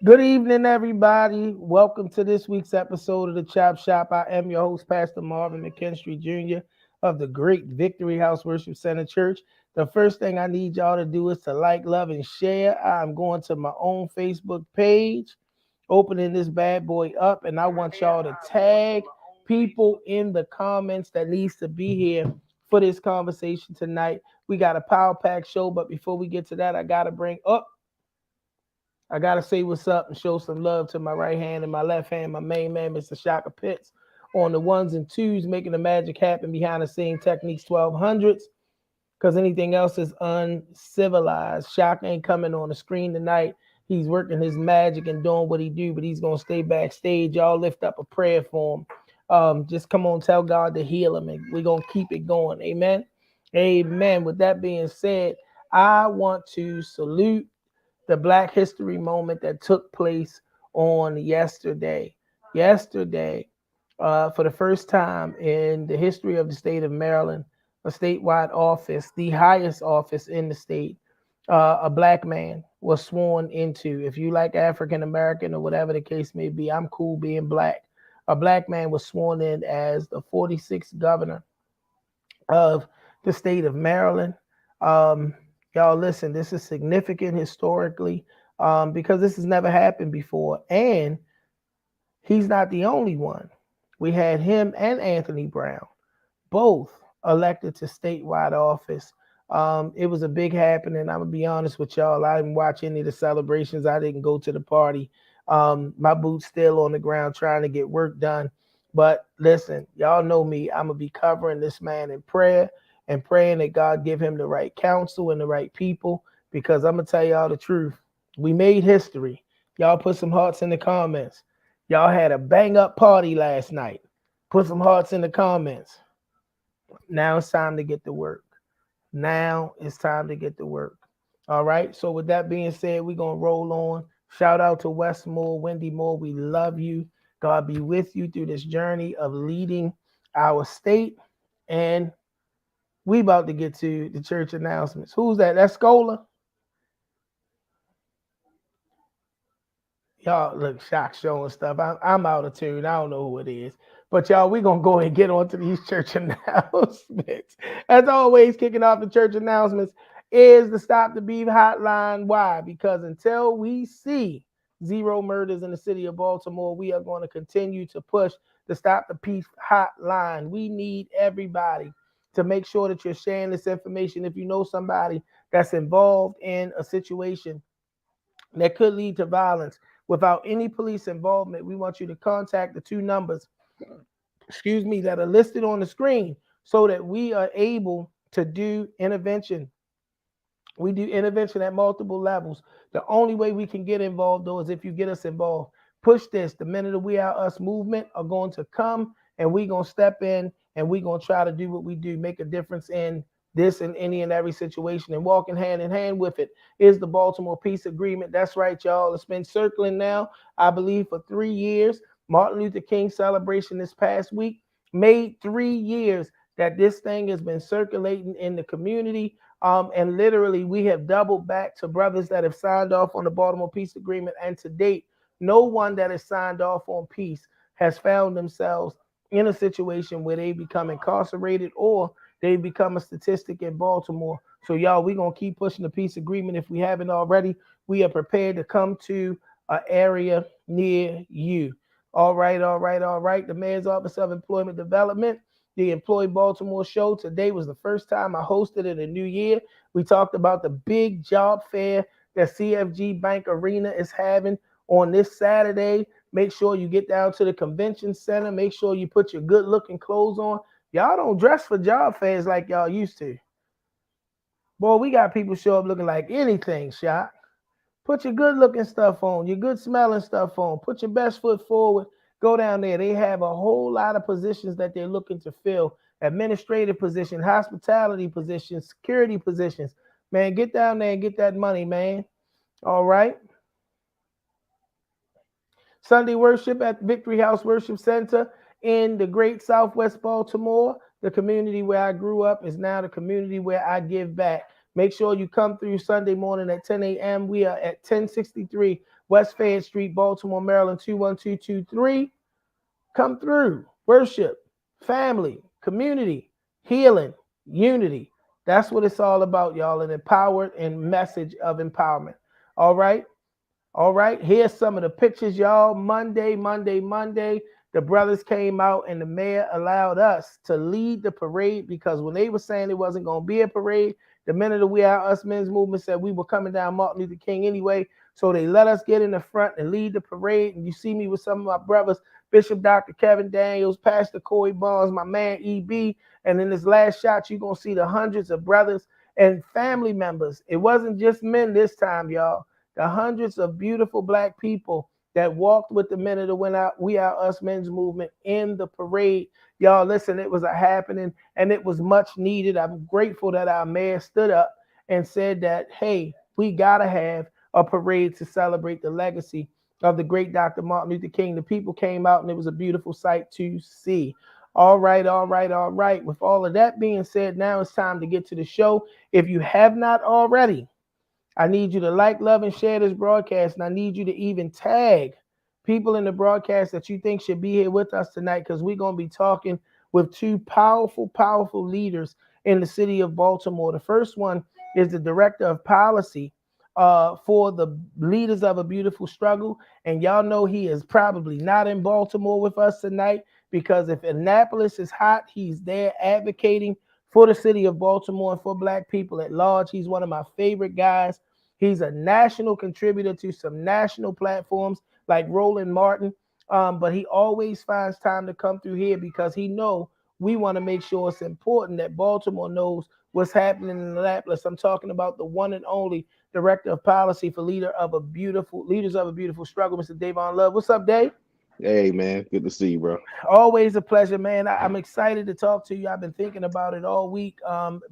Good evening, everybody. Welcome to this week's episode of the Chop Shop. I am your host, Pastor Marvin McKinstry Jr. of the Great Victory House Worship Center Church. The first thing I need y'all to do is to like, love, and share. I'm going to my own Facebook page, opening this bad boy up, and I want y'all to tag people in the comments that needs to be here for this conversation tonight. We got a power pack show, but before we get to that, I gotta bring up I gotta say what's up and show some love to my right hand and my left hand, my main man, Mr. Shaka Pitts, on the ones and twos, making the magic happen behind the scene techniques 1200s. Because anything else is uncivilized. Shaka ain't coming on the screen tonight. He's working his magic and doing what he do, but he's gonna stay backstage. Y'all lift up a prayer for him. Just come on, tell God to heal him, and we're gonna keep it going. Amen. Amen. With that being said, I want to salute the Black History moment that took place on yesterday. Yesterday, for the first time in the history of the state of Maryland, a statewide office, the highest office in the state, a black man was sworn into. If you like African American or whatever the case may be, I'm cool being black. A black man was sworn in as the 46th governor of the state of Maryland. Um, y'all, listen, this is significant historically because this has never happened before. And he's not the only one. We had him and Anthony Brown, both elected to statewide office. It was a big happening. I'm gonna be honest with y'all. I didn't watch any of the celebrations. I didn't go to the party. My boots still on the ground trying to get work done. But listen, y'all know me. I'm gonna be covering this man in prayer and praying that God give him the right counsel and the right people. Because I'm gonna tell y'all the truth. We made history. Y'all put some hearts in the comments. Y'all had a bang up party last night. Put some hearts in the comments. Now it's time to get to work. Now it's time to get to work. All right. So with that being said, we're gonna roll on. Shout out to Westmore, Wendy Moore. We love you. God be with you through this journey of leading our state. And we about to get to the church announcements. Who's that? That's Scola. Y'all look shock showing stuff. I'm out of tune. I don't know who it is. But y'all, we're gonna go and get on to these church announcements. As always, kicking off the church announcements is the Stop the Beef hotline. Why? Because until we see zero murders in the city of Baltimore, we are going to continue to push the Stop the Beef hotline. We need everybody to make sure that you're sharing this information. If you know somebody that's involved in a situation that could lead to violence without any police involvement, we want you to contact the two numbers, that are listed on the screen so that we are able to do intervention. We do intervention at multiple levels. The only way we can get involved, though, is if you get us involved. Push this. The Men of the We Are Us movement are going to come, and we're going to step in, and we're going to try to do what we do, make a difference in this and any and every situation. And walking hand in hand with it is the Baltimore Peace Agreement. That's right, y'all. It's been circling now, I believe, for 3 years. Martin Luther King celebration this past week made 3 years that this thing has been circulating in the community. And literally, we have doubled back to brothers that have signed off on the Baltimore Peace Agreement. And to date, no one that has signed off on peace has found themselves in a situation where they become incarcerated or they become a statistic in Baltimore. So, y'all, we're going to keep pushing the peace agreement. If we haven't already, we are prepared to come to an area near you. All right, all right, all right. The Mayor's Office of Employment Development, the Employ Baltimore show. Today was the first time I hosted it in the new year. We talked about the big job fair that CFG Bank Arena is having on this Saturday. Make sure you get down to the convention center. Make sure you put your good looking clothes on. Y'all don't dress for job fairs like y'all used to. Boy, we got people show up looking like anything, Shot. Put your good looking stuff on, your good smelling stuff on. Put your best foot forward. Go down there. They have a whole lot of positions that they're looking to fill. Administrative positions, hospitality positions, security positions. Man, get down there and get that money, man. All right. Sunday worship at Victory House Worship Center in the great Southwest Baltimore. The community where I grew up is now the community where I give back. Make sure you come through Sunday morning at 10 a.m. We are at 1063 West Fayette Street, Baltimore, Maryland, 21223. Come through. Worship, family, community, healing, unity. That's what it's all about, y'all. An empowered and message of empowerment. All right. All right, here's some of the pictures, y'all. Monday. The brothers came out and the mayor allowed us to lead the parade because when they were saying it wasn't going to be a parade, the men of the We Are Us Men's Movement said we were coming down Martin Luther King anyway. So they let us get in the front and lead the parade. And you see me with some of my brothers, Bishop Dr. Kevin Daniels, Pastor Corey Barnes, my man EB. And in this last shot, you're going to see the hundreds of brothers and family members. It wasn't just men this time, y'all. The hundreds of beautiful black people that walked with the men of the We Are Us Men's Movement in the parade. Y'all, listen, it was a happening and it was much needed. I'm grateful that our mayor stood up and said that, hey, we got to have a parade to celebrate the legacy of the great Dr. Martin Luther King. The people came out and it was a beautiful sight to see. All right. With all of that being said, now it's time to get to the show. If you have not already, I need you to like, love, and share this broadcast. And I need you to even tag people in the broadcast that you think should be here with us tonight because we're going to be talking with two powerful leaders in the city of Baltimore. The first one is the director of policy for the Leaders of a Beautiful Struggle. And y'all know he is probably not in Baltimore with us tonight because if Annapolis is hot, he's there advocating for the city of Baltimore and for black people at large. He's one of my favorite guys. He's a national contributor to some national platforms like Roland Martin, but he always finds time to come through here because he know we want to make sure it's important that Baltimore knows what's happening in Annapolis. I'm talking about the one and only director of policy for Leaders of a Beautiful Struggle, Mr. Dayvon Love. What's up, Dave? Hey man, good to see you, bro. Always a pleasure, man. I'm excited to talk to you. I've been thinking about it all week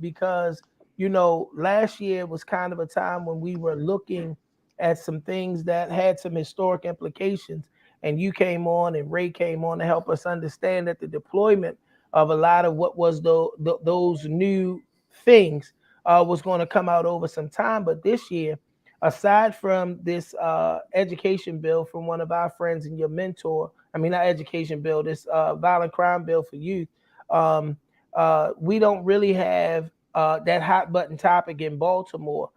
because, last year was kind of a time when we were looking at some things that had some historic implications. And you came on and Ray came on to help us understand that the deployment of a lot of what was those new things was going to come out over some time. But this year, aside from this education bill from one of our friends and your mentor, I mean, not education bill, this violent crime bill for youth, we don't really have that hot button topic in Baltimore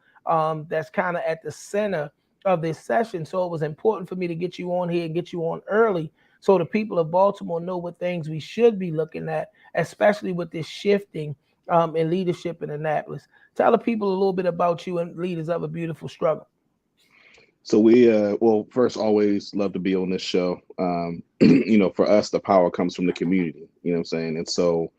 that's kind of at the center of this session. So it was important for me to get you on here and get you on early so the people of Baltimore know what things we should be looking at, especially with this shifting in leadership in Annapolis. Tell the people a little bit about you and Leaders of a Beautiful Struggle. So we well, first always love to be on this show. For us the power comes from the community, you know what I'm saying? And so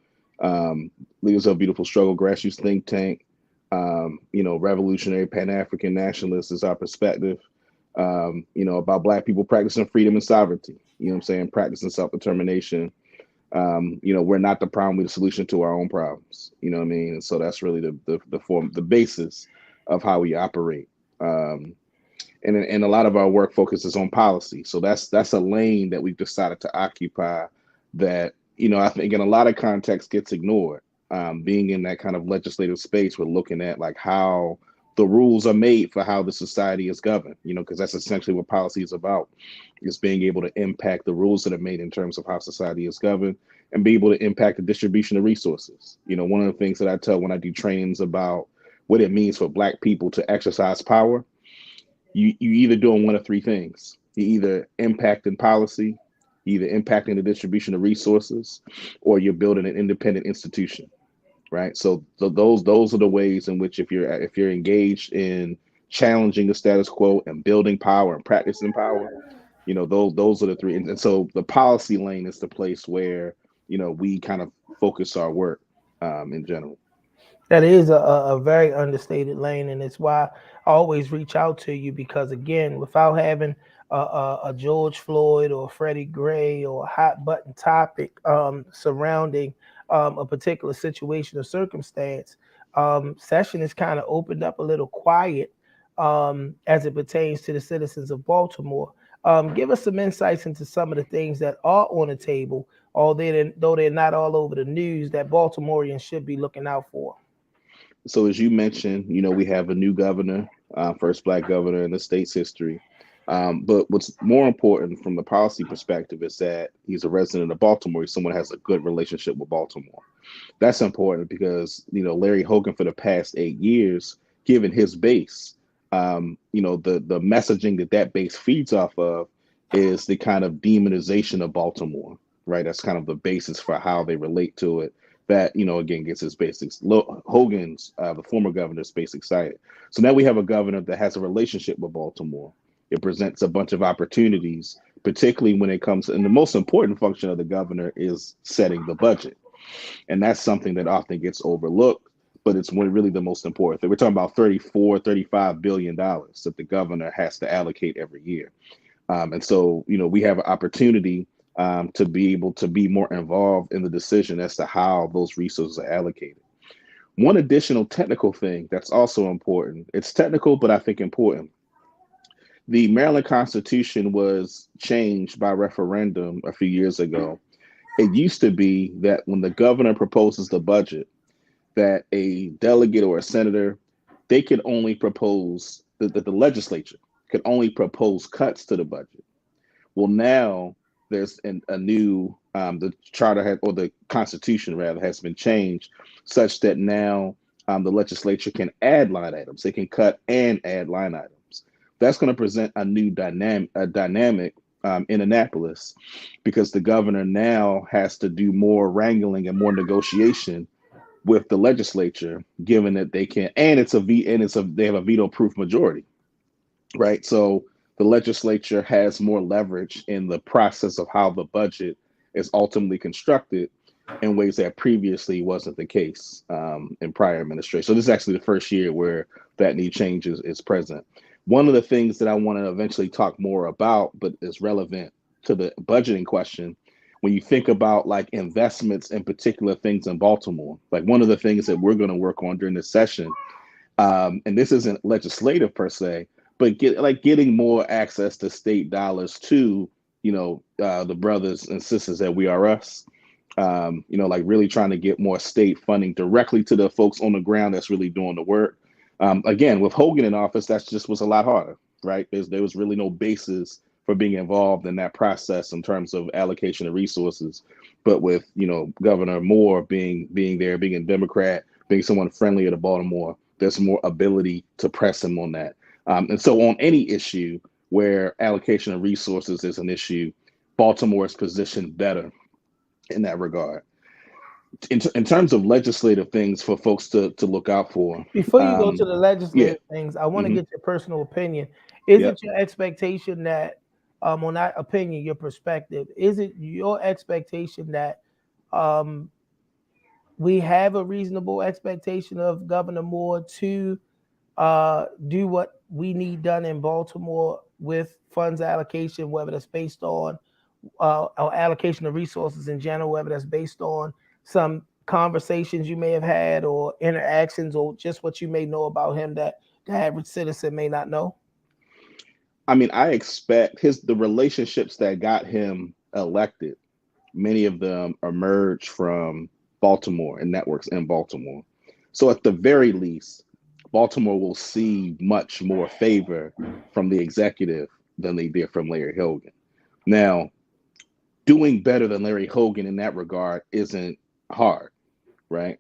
Leaders of Beautiful Struggle, grassroots think tank, revolutionary Pan-African nationalists is our perspective. About black people practicing freedom and sovereignty, you know what I'm saying, practicing self-determination. We're not the problem, we're the solution to our own problems. You know what I mean? And so that's really the basis of how we operate. And a lot of our work focuses on policy. So that's a lane that we've decided to occupy that, I think in a lot of contexts gets ignored. Being in that kind of legislative space, we're looking at like how the rules are made for how the society is governed, because that's essentially what policy is about, is being able to impact the rules that are made in terms of how society is governed and be able to impact the distribution of resources. One of the things that I tell when I do trainings about what it means for black people to exercise power, you either doing one of three things. You either impacting policy, either impacting the distribution of resources, or you're building an independent institution. Right. So those are the ways in which if you're engaged in challenging the status quo and building power and practicing power, those are the three. And so the policy lane is the place where, we kind of focus our work in general. That is a very understated lane, and it's why I always reach out to you because, again, without having a George Floyd or Freddie Gray or a hot button topic surrounding a particular situation or circumstance, session is kind of opened up a little quiet as it pertains to the citizens of Baltimore. Give us some insights into some of the things that are on the table, though they're not all over the news, that Baltimoreans should be looking out for. So as you mentioned, we have a new governor, first black governor in the state's history. But what's more important from the policy perspective is that he's a resident of Baltimore. He's someone who has a good relationship with Baltimore. That's important because, Larry Hogan for the past 8 years, given his base, the messaging that base feeds off of is the kind of demonization of Baltimore, right? That's kind of the basis for how they relate to it. That, again, gets his basics. Hogan's, the former governor's base excited. So now we have a governor that has a relationship with Baltimore. It presents a bunch of opportunities, particularly when it comes, and the most important function of the governor is setting the budget. And that's something that often gets overlooked, but it's really the most important thing. We're talking about $35 billion that the governor has to allocate every year. And so, we have an opportunity to be able to be more involved in the decision as to how those resources are allocated. One additional technical thing that's also important, it's technical, but I think important. The Maryland Constitution was changed by referendum a few years ago. It used to be that when the governor proposes the budget, that a delegate or a senator, they could only propose, that the legislature could only propose cuts to the budget. Well, now there's a new, the charter had, or the Constitution rather, has been changed such that now the legislature can add line items. They can cut and add line items. That's going to present a new dynamic in Annapolis, because the governor now has to do more wrangling and more negotiation with the legislature, given that they can, and they have a veto-proof majority, right? So the legislature has more leverage in the process of how the budget is ultimately constructed in ways that previously wasn't the case in prior administration. So this is actually the first year where that new change is present. One of the things that I want to eventually talk more about, but is relevant to the budgeting question, when you think about like investments in particular things in Baltimore, like one of the things that we're going to work on during this session, and this isn't legislative per se, but getting more access to state dollars to, the brothers and sisters at We Are Us, like really trying to get more state funding directly to the folks on the ground that's really doing the work. Again, with Hogan in office, that just was a lot harder, right? There was really no basis for being involved in that process in terms of allocation of resources. But with, Governor Moore being there, being a Democrat, being someone friendlier to Baltimore, there's more ability to press him on that. And so on any issue where allocation of resources is an issue, Baltimore is positioned better in that regard. In terms of legislative things for folks to look out for. Before you go to the legislative things, I want to get your personal opinion. Is it your expectation that, on that opinion, your perspective, is it your expectation that we have a reasonable expectation of Governor Moore to do what we need done in Baltimore with funds allocation, whether that's based on or allocation of resources in general, whether that's based on some conversations you may have had or interactions or just what you may know about him that the average citizen may not know? I mean, I expect the relationships that got him elected, many of them emerged from Baltimore and networks in Baltimore. So at the very least, Baltimore will see much more favor from the executive than they did from Larry Hogan. Now, doing better than Larry Hogan in that regard isn't hard, right?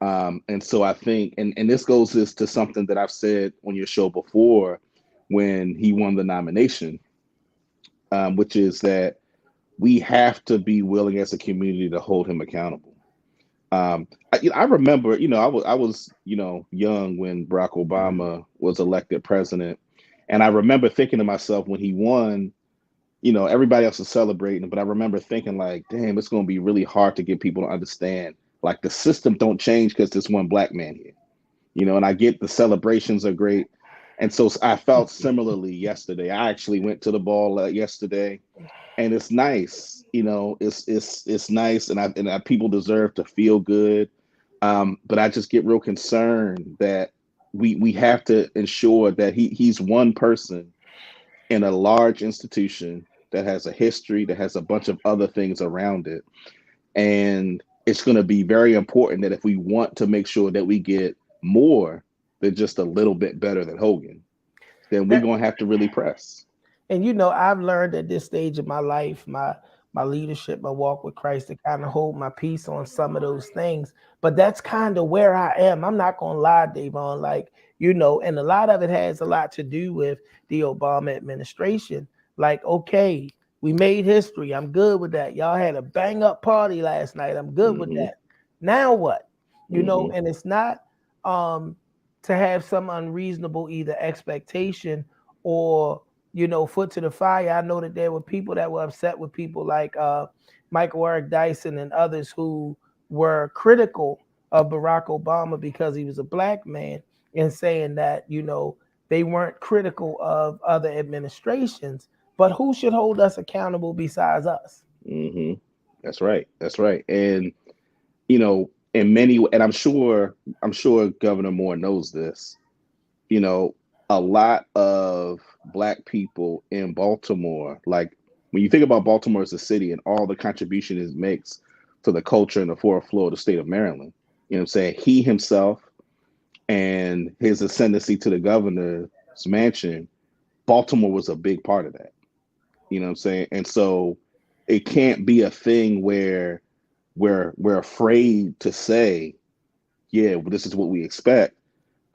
And so I think, and this goes to something that I've said on your show before when he won the nomination, which is that we have to be willing as a community to hold him accountable. I remember, I was young when Barack Obama was elected president, and I remember thinking to myself when he won, everybody else was celebrating, but I remember thinking like, damn, it's going to be really hard to get people to understand, like the system don't change because there's one black man here, and I get the celebrations are great. And so I felt similarly yesterday. I actually went to the ball yesterday, and it's nice, it's nice, and people deserve to feel good. But I just get real concerned that we have to ensure that he's one person in a large institution that has a history, that has a bunch of other things around it. And it's going to be very important that if we want to make sure that we get more than just a little bit better than Hogan, then we're going to have to really press. And I've learned at this stage of my life, my leadership, my walk with Christ, to kind of hold my peace on some of those things. But that's kind of where I am. I'm not gonna lie, Dayvon. And a lot of it has a lot to do with the Obama administration. Like, okay, we made history. I'm good with that. Y'all had a bang up party last night. I'm good with Mm-hmm. that. Now what? Mm-hmm. And it's not um to have some unreasonable either expectation or foot to the fire. I know that there were people that were upset with people like Michael Eric Dyson and others who were critical of Barack Obama because he was a black man, and saying that they weren't critical of other administrations. But who should hold us accountable besides us? Mm-hmm. That's right. That's right. And in many, and I'm sure Governor Moore knows this. You know, a lot of black people in Baltimore, like when you think about Baltimore as a city and all the contribution it makes to the culture and the fourth floor of the state of Maryland, you know what I'm saying? He himself and his ascendancy to the governor's mansion, Baltimore was a big part of that. You know what I'm saying? And so it can't be a thing where we're afraid to say, yeah, well, this is what we expect.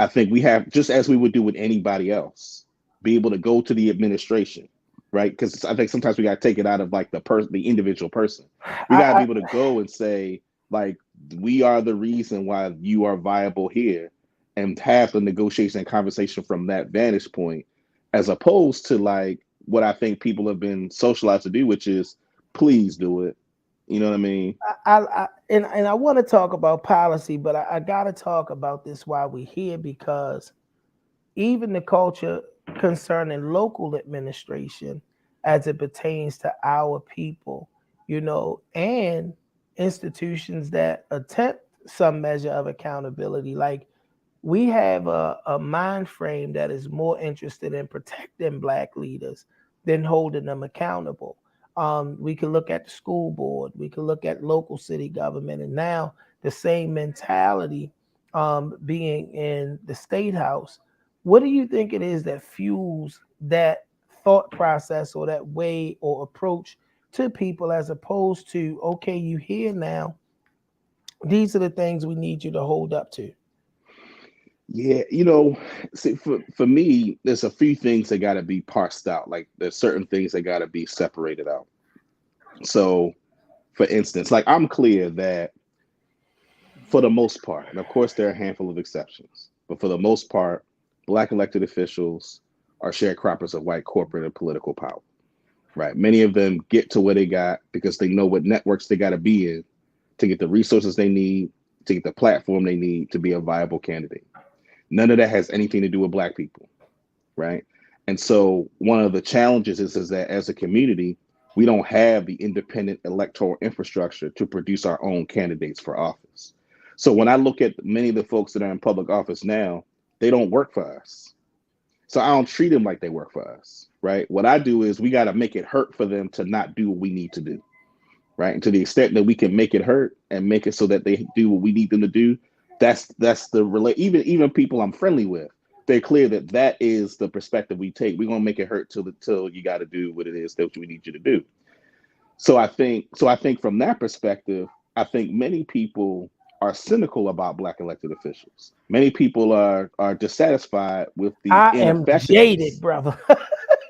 I think we have, just as we would do with anybody else, be able to go to the administration, right? Because I think sometimes we got to take it out of like the individual person. We got to be I, able to go and say, like, we are the reason why you are viable here, and have the negotiation and conversation from that vantage point, as opposed to like what I think people have been socialized to do, which is please do it. You know what I mean? and I want to talk about policy, but I got to talk about this while we're here, because even the culture concerning local administration as it pertains to our people, and institutions that attempt some measure of accountability. Like, we have a mind frame that is more interested in protecting black leaders than holding them accountable. We can look at the school board, we can look at local city government, and now the same mentality being in the state house. What do you think it is that fuels that thought process or that way or approach to people, as opposed to, okay, you here now, these are the things we need you to hold up to? Yeah, see, for me, there's a few things that got to be parsed out. Like there's certain things that got to be separated out. So, for instance, like I'm clear that for the most part, and of course there are a handful of exceptions, but for the most part, black elected officials are sharecroppers of white corporate and political power. Right? Many of them get to where they got because they know what networks they got to be in to get the resources they need, to get the platform they need to be a viable candidate. None of that has anything to do with black people, right? And so one of the challenges is that as a community, we don't have the independent electoral infrastructure to produce our own candidates for office. So when I look at many of the folks that are in public office now, they don't work for us. So I don't treat them like they work for us, right? What I do is we got to make it hurt for them to not do what we need to do, right? And to the extent that we can make it hurt and make it so that they do what we need them to do, that's the relate. Even people I'm friendly with, they're clear that that is the perspective we take. We're gonna make it hurt till you got to do what it is that we need you to do. So I think from that perspective, I think many people are cynical about black elected officials. Many people are dissatisfied with the I am jaded, ineffectiveness. brother.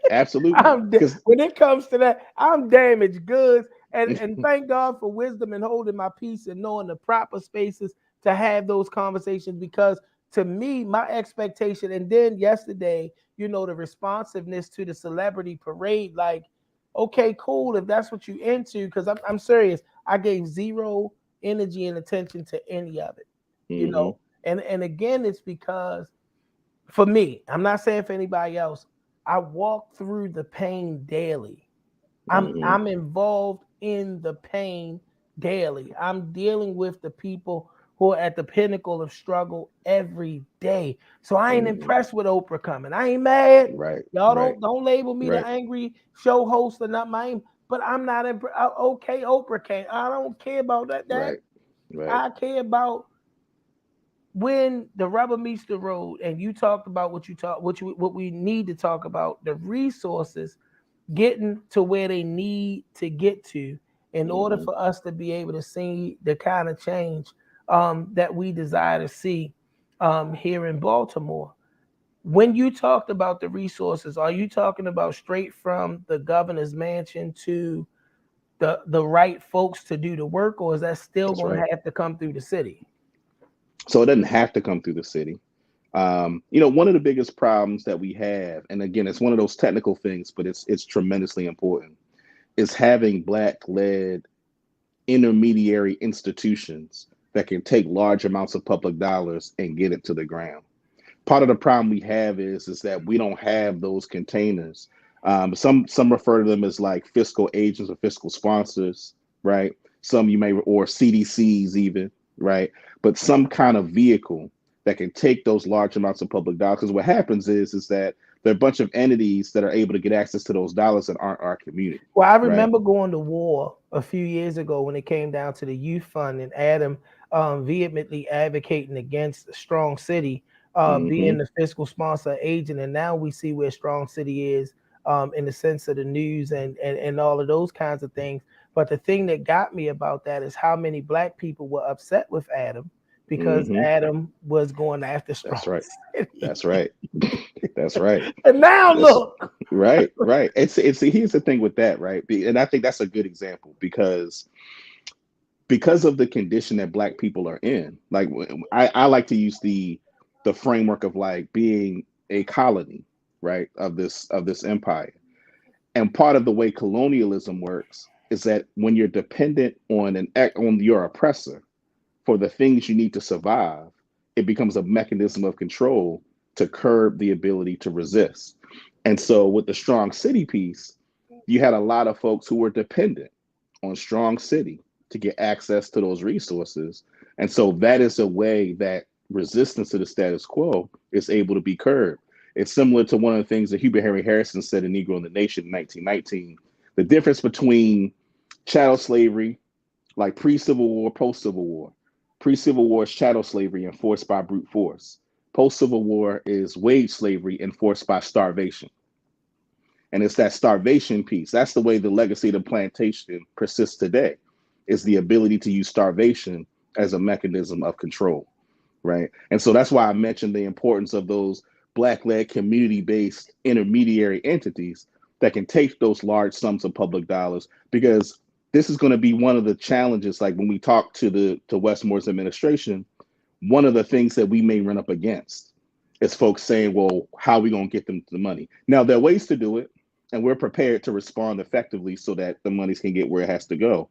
Absolutely, because When it comes to that, I'm damaged goods. And thank God for wisdom and holding my peace and knowing the proper spaces to have those conversations. Because to me, my expectation, and then yesterday, the responsiveness to the celebrity parade, like, okay, cool, if that's what you into, because I'm serious. I gave zero energy and attention to any of it, you hmm know. And again, it's because for me, I'm not saying for anybody else, I walk through the pain daily. hmm I'm involved in the pain daily. I'm dealing with the people who are at the pinnacle of struggle every day. So I ain't hmm impressed with Oprah coming. I ain't mad. right, Y'all right, don't label me the right, angry show host or not my, but I'm not okay, Oprah came. I don't care about that. right, right. I care about when the rubber meets the road, and you talked about what we need to talk about, the resources. getting to where they need to get to in order Mm-hmm. for us to be able to see the kind of change that we desire to see here in Baltimore. When you talked about the resources, are you talking about straight from the governor's mansion to the right folks to do the work, or is that still That's going right. to have to come through the city? So it doesn't have to come through the city. One of the biggest problems that we have, and again, it's one of those technical things, but it's tremendously important, is having Black-led intermediary institutions that can take large amounts of public dollars and get it to the ground. Part of the problem we have is that we don't have those containers. Some refer to them as like fiscal agents or fiscal sponsors, right? Some you may or CDCs even, right? But some kind of vehicle that can take those large amounts of public dollars. Because what happens is that there are a bunch of entities that are able to get access to those dollars that aren't our community, Well, I right? remember going to war a few years ago when it came down to the youth fund, and Adam vehemently advocating against Strong City Hmm. being the fiscal sponsor agent. And now we see where Strong City is in the sense of the news and all of those kinds of things. But the thing that got me about that is how many Black people were upset with Adam because Hmm. Adam was going after Strong That's right. City. That's right. That's right. And now That's look. right, right. It's here's the thing with that, right? And I think that's a good example because of the condition that Black people are in. Like I like to use the framework of like being a colony, right, of this empire. And part of the way colonialism works is that when you're dependent on your oppressor for the things you need to survive, it becomes a mechanism of control to curb the ability to resist. And so with the strong city piece, you had a lot of folks who were dependent on strong city to get access to those resources. And so that is a way that resistance to the status quo is able to be curbed. It's similar to one of the things that Hubert Henry Harrison said in Negro in the Nation in 1919. The difference between chattel slavery, like pre-Civil War, post-Civil War. Pre-Civil War is chattel slavery enforced by brute force. Post-Civil War is wage slavery enforced by starvation. And it's that starvation piece. That's the way the legacy of the plantation persists today, is the ability to use starvation as a mechanism of control, right? And so that's why I mentioned the importance of those Black-led community-based intermediary entities that can take those large sums of public dollars, because this is going to be one of the challenges. Like when we talk to Westmore's administration, one of the things that we may run up against is folks saying, well, how are we going to get them the money? Now, there are ways to do it, and we're prepared to respond effectively so that the monies can get where it has to go.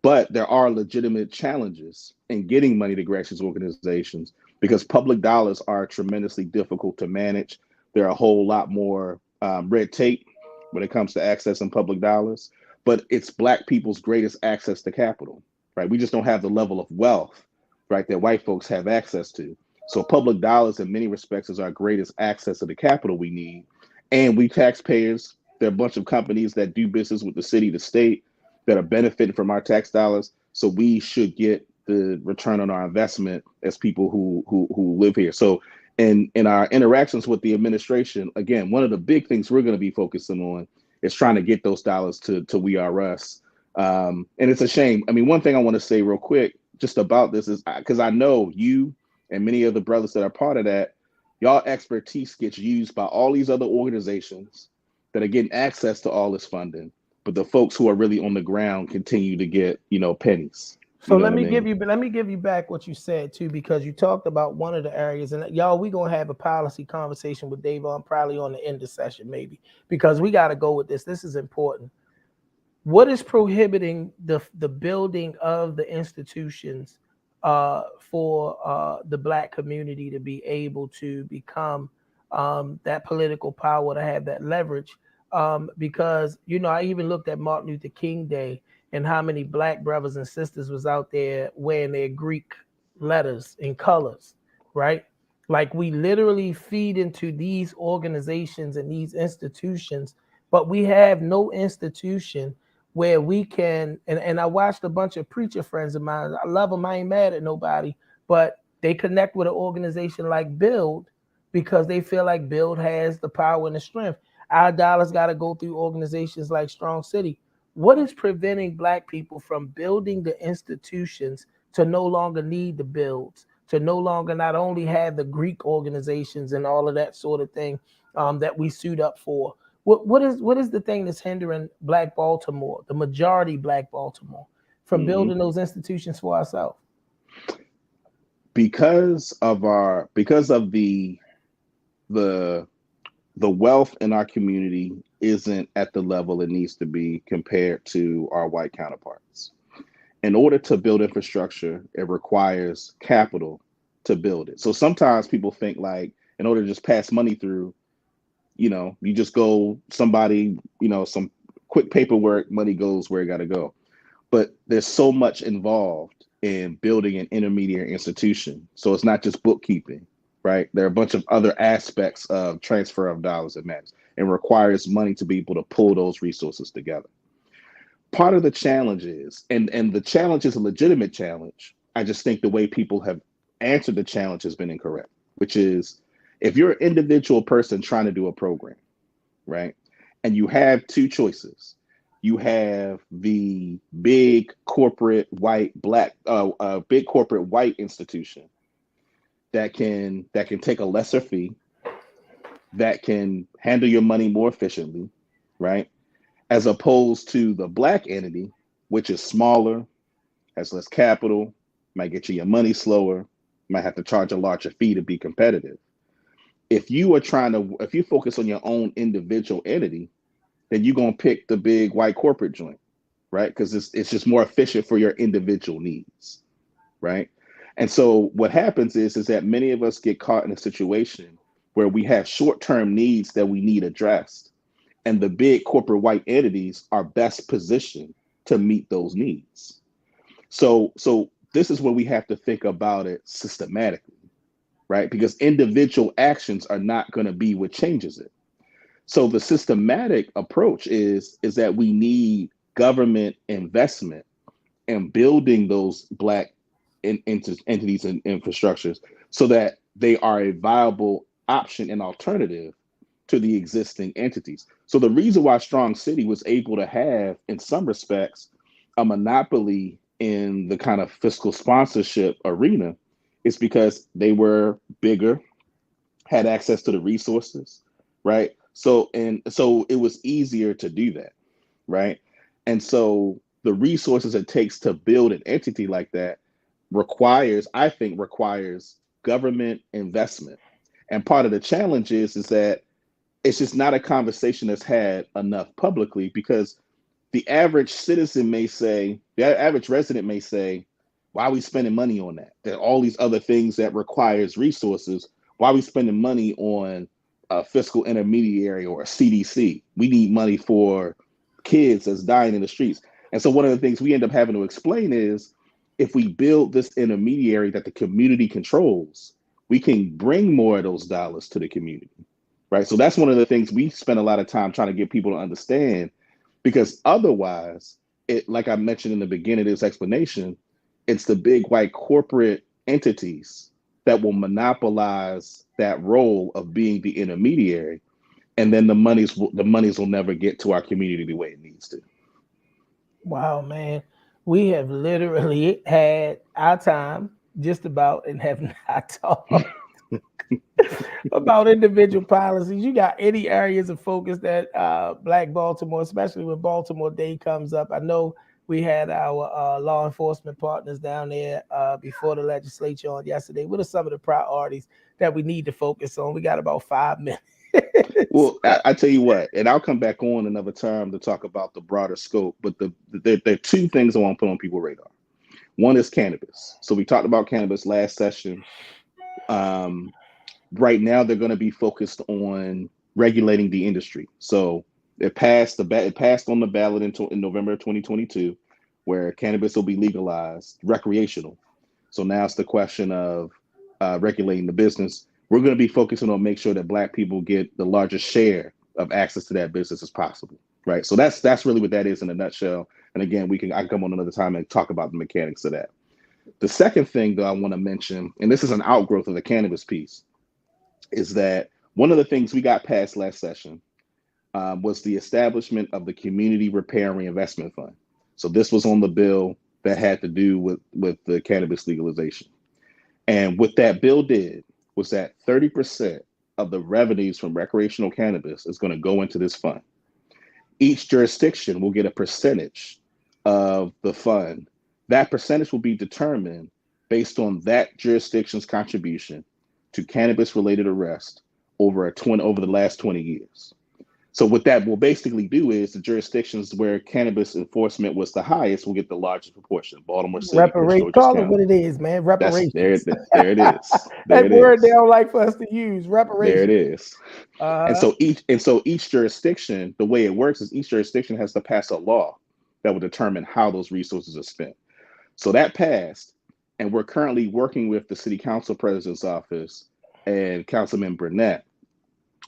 But there are legitimate challenges in getting money to grassroots organizations because public dollars are tremendously difficult to manage. There are a whole lot more red tape when it comes to accessing public dollars, but it's Black people's greatest access to capital, right? We just don't have the level of wealth, right, that white folks have access to. So public dollars in many respects is our greatest access to the capital we need. And we taxpayers, there are a bunch of companies that do business with the city, the state, that are benefiting from our tax dollars. So we should get the return on our investment as people who live here. So in our interactions with the administration, again, one of the big things we're going to be focusing on is trying to get those dollars to We Are Us. And it's a shame. I mean, one thing I want to say real quick just about this is because I know you and many of the brothers that are part of that, y'all expertise gets used by all these other organizations that are getting access to all this funding, but the folks who are really on the ground continue to get, pennies. So You know let what I me give mean? you back what you said too, because you talked about one of the areas, and y'all, we gonna have a policy conversation with Dayvon probably on the end of session maybe, because we got to go with this. This is important. What is prohibiting the building of the institutions for the Black community to be able to become that political power, to have that leverage? Because I even looked at Martin Luther King Day and how many Black brothers and sisters was out there wearing their Greek letters and colors, right? Like we literally feed into these organizations and these institutions, but we have no institution where we can, and I watched a bunch of preacher friends of mine. I love them. I ain't mad at nobody, but they connect with an organization like Build because they feel like Build has the power and the strength. Our dollars got to go through organizations like Strong City. What is preventing Black people from building the institutions to no longer need the builds, to no longer not only have the Greek organizations and all of that sort of thing that we suit up for? What is the thing that's hindering Black Baltimore, the majority Black Baltimore, from building those institutions for ourselves? Because of the wealth in our community isn't at the level it needs to be compared to our white counterparts. In order to build infrastructure, it requires capital to build it. So sometimes people think like in order to just pass money through, you just go somebody, some quick paperwork, money goes where it got to go. But there's so much involved in building an intermediary institution. So it's not just bookkeeping, right? There are a bunch of other aspects of transfer of dollars that matters and requires money to be able to pull those resources together. Part of the challenge is, and the challenge is a legitimate challenge. I just think the way people have answered the challenge has been incorrect, which is if you're an individual person trying to do a program, right? And you have two choices. You have the big corporate white institution that can take a lesser fee, that can handle your money more efficiently, right? As opposed to the Black entity, which is smaller, has less capital, might get you your money slower, might have to charge a larger fee to be competitive. If you focus on your own individual entity, then you're gonna pick the big white corporate joint, right? Because it's just more efficient for your individual needs, right? And so what happens is that many of us get caught in a situation where we have short-term needs that we need addressed, and the big corporate white entities are best positioned to meet those needs. So this is where we have to think about it systematically, right? Because individual actions are not going to be what changes it. So the systematic approach is that we need government investment in building those Black entities and infrastructures so that they are a viable option and alternative to the existing entities. So the reason why Strong City was able to have, in some respects, a monopoly in the kind of fiscal sponsorship arena is because they were bigger, had access to the resources, right? So it was easier to do that, right? And so the resources it takes to build an entity like that requires government investment. And part of the challenge is that it's just not a conversation that's had enough publicly, because the average resident may say, why are we spending money on that? There are all these other things that requires resources. Why are we spending money on a fiscal intermediary or a CDC? We need money for kids that's dying in the streets. And so one of the things we end up having to explain is if we build this intermediary that the community controls, we can bring more of those dollars to the community, right? So that's one of the things we spend a lot of time trying to get people to understand, because otherwise, like I mentioned in the beginning of this explanation, it's the big white corporate entities that will monopolize that role of being the intermediary, and then the monies will never get to our community the way it needs to. Wow, man. We have literally had our time just about and have not talked about individual policies. You got any areas of focus that Black Baltimore, especially when Baltimore Day comes up? I know we had our law enforcement partners down there before the legislature on yesterday. What are some of the priorities that we need to focus on? We got about 5 minutes. Well, I tell you what, and I'll come back on another time to talk about the broader scope, but there are two things I want to put on people's radar. One is cannabis. So we talked about cannabis last session. Right now, they're going to be focused on regulating the industry. So it passed on the ballot in November of 2022, where cannabis will be legalized, recreational. So now it's the question of regulating the business. We're going to be focusing on make sure that Black people get the largest share of access to that business as possible, right? So that's really what that is in a nutshell. And again, I can come on another time and talk about the mechanics of that. The second thing that I want to mention, and this is an outgrowth of the cannabis piece, is that one of the things we got past last session was the establishment of the Community Repair and Reinvestment Fund. So this was on the bill that had to do with the cannabis legalization. And what that bill did was that 30% of the revenues from recreational cannabis is going to go into this fund. Each jurisdiction will get a percentage of the fund. That percentage will be determined based on that jurisdiction's contribution to cannabis related arrest over the last 20 years. So what that will basically do is the jurisdictions where cannabis enforcement was the highest will get the largest proportion. Baltimore City, Prince George's Call it County. what it is, man. That's Reparations. there it is. There That it word they is. don't like for us to use. There it Reparations. is. And so each jurisdiction, the way it works is each jurisdiction has to pass a law that will determine how those resources are spent. So that passed, and we're currently working with the city council president's office and Councilman Burnett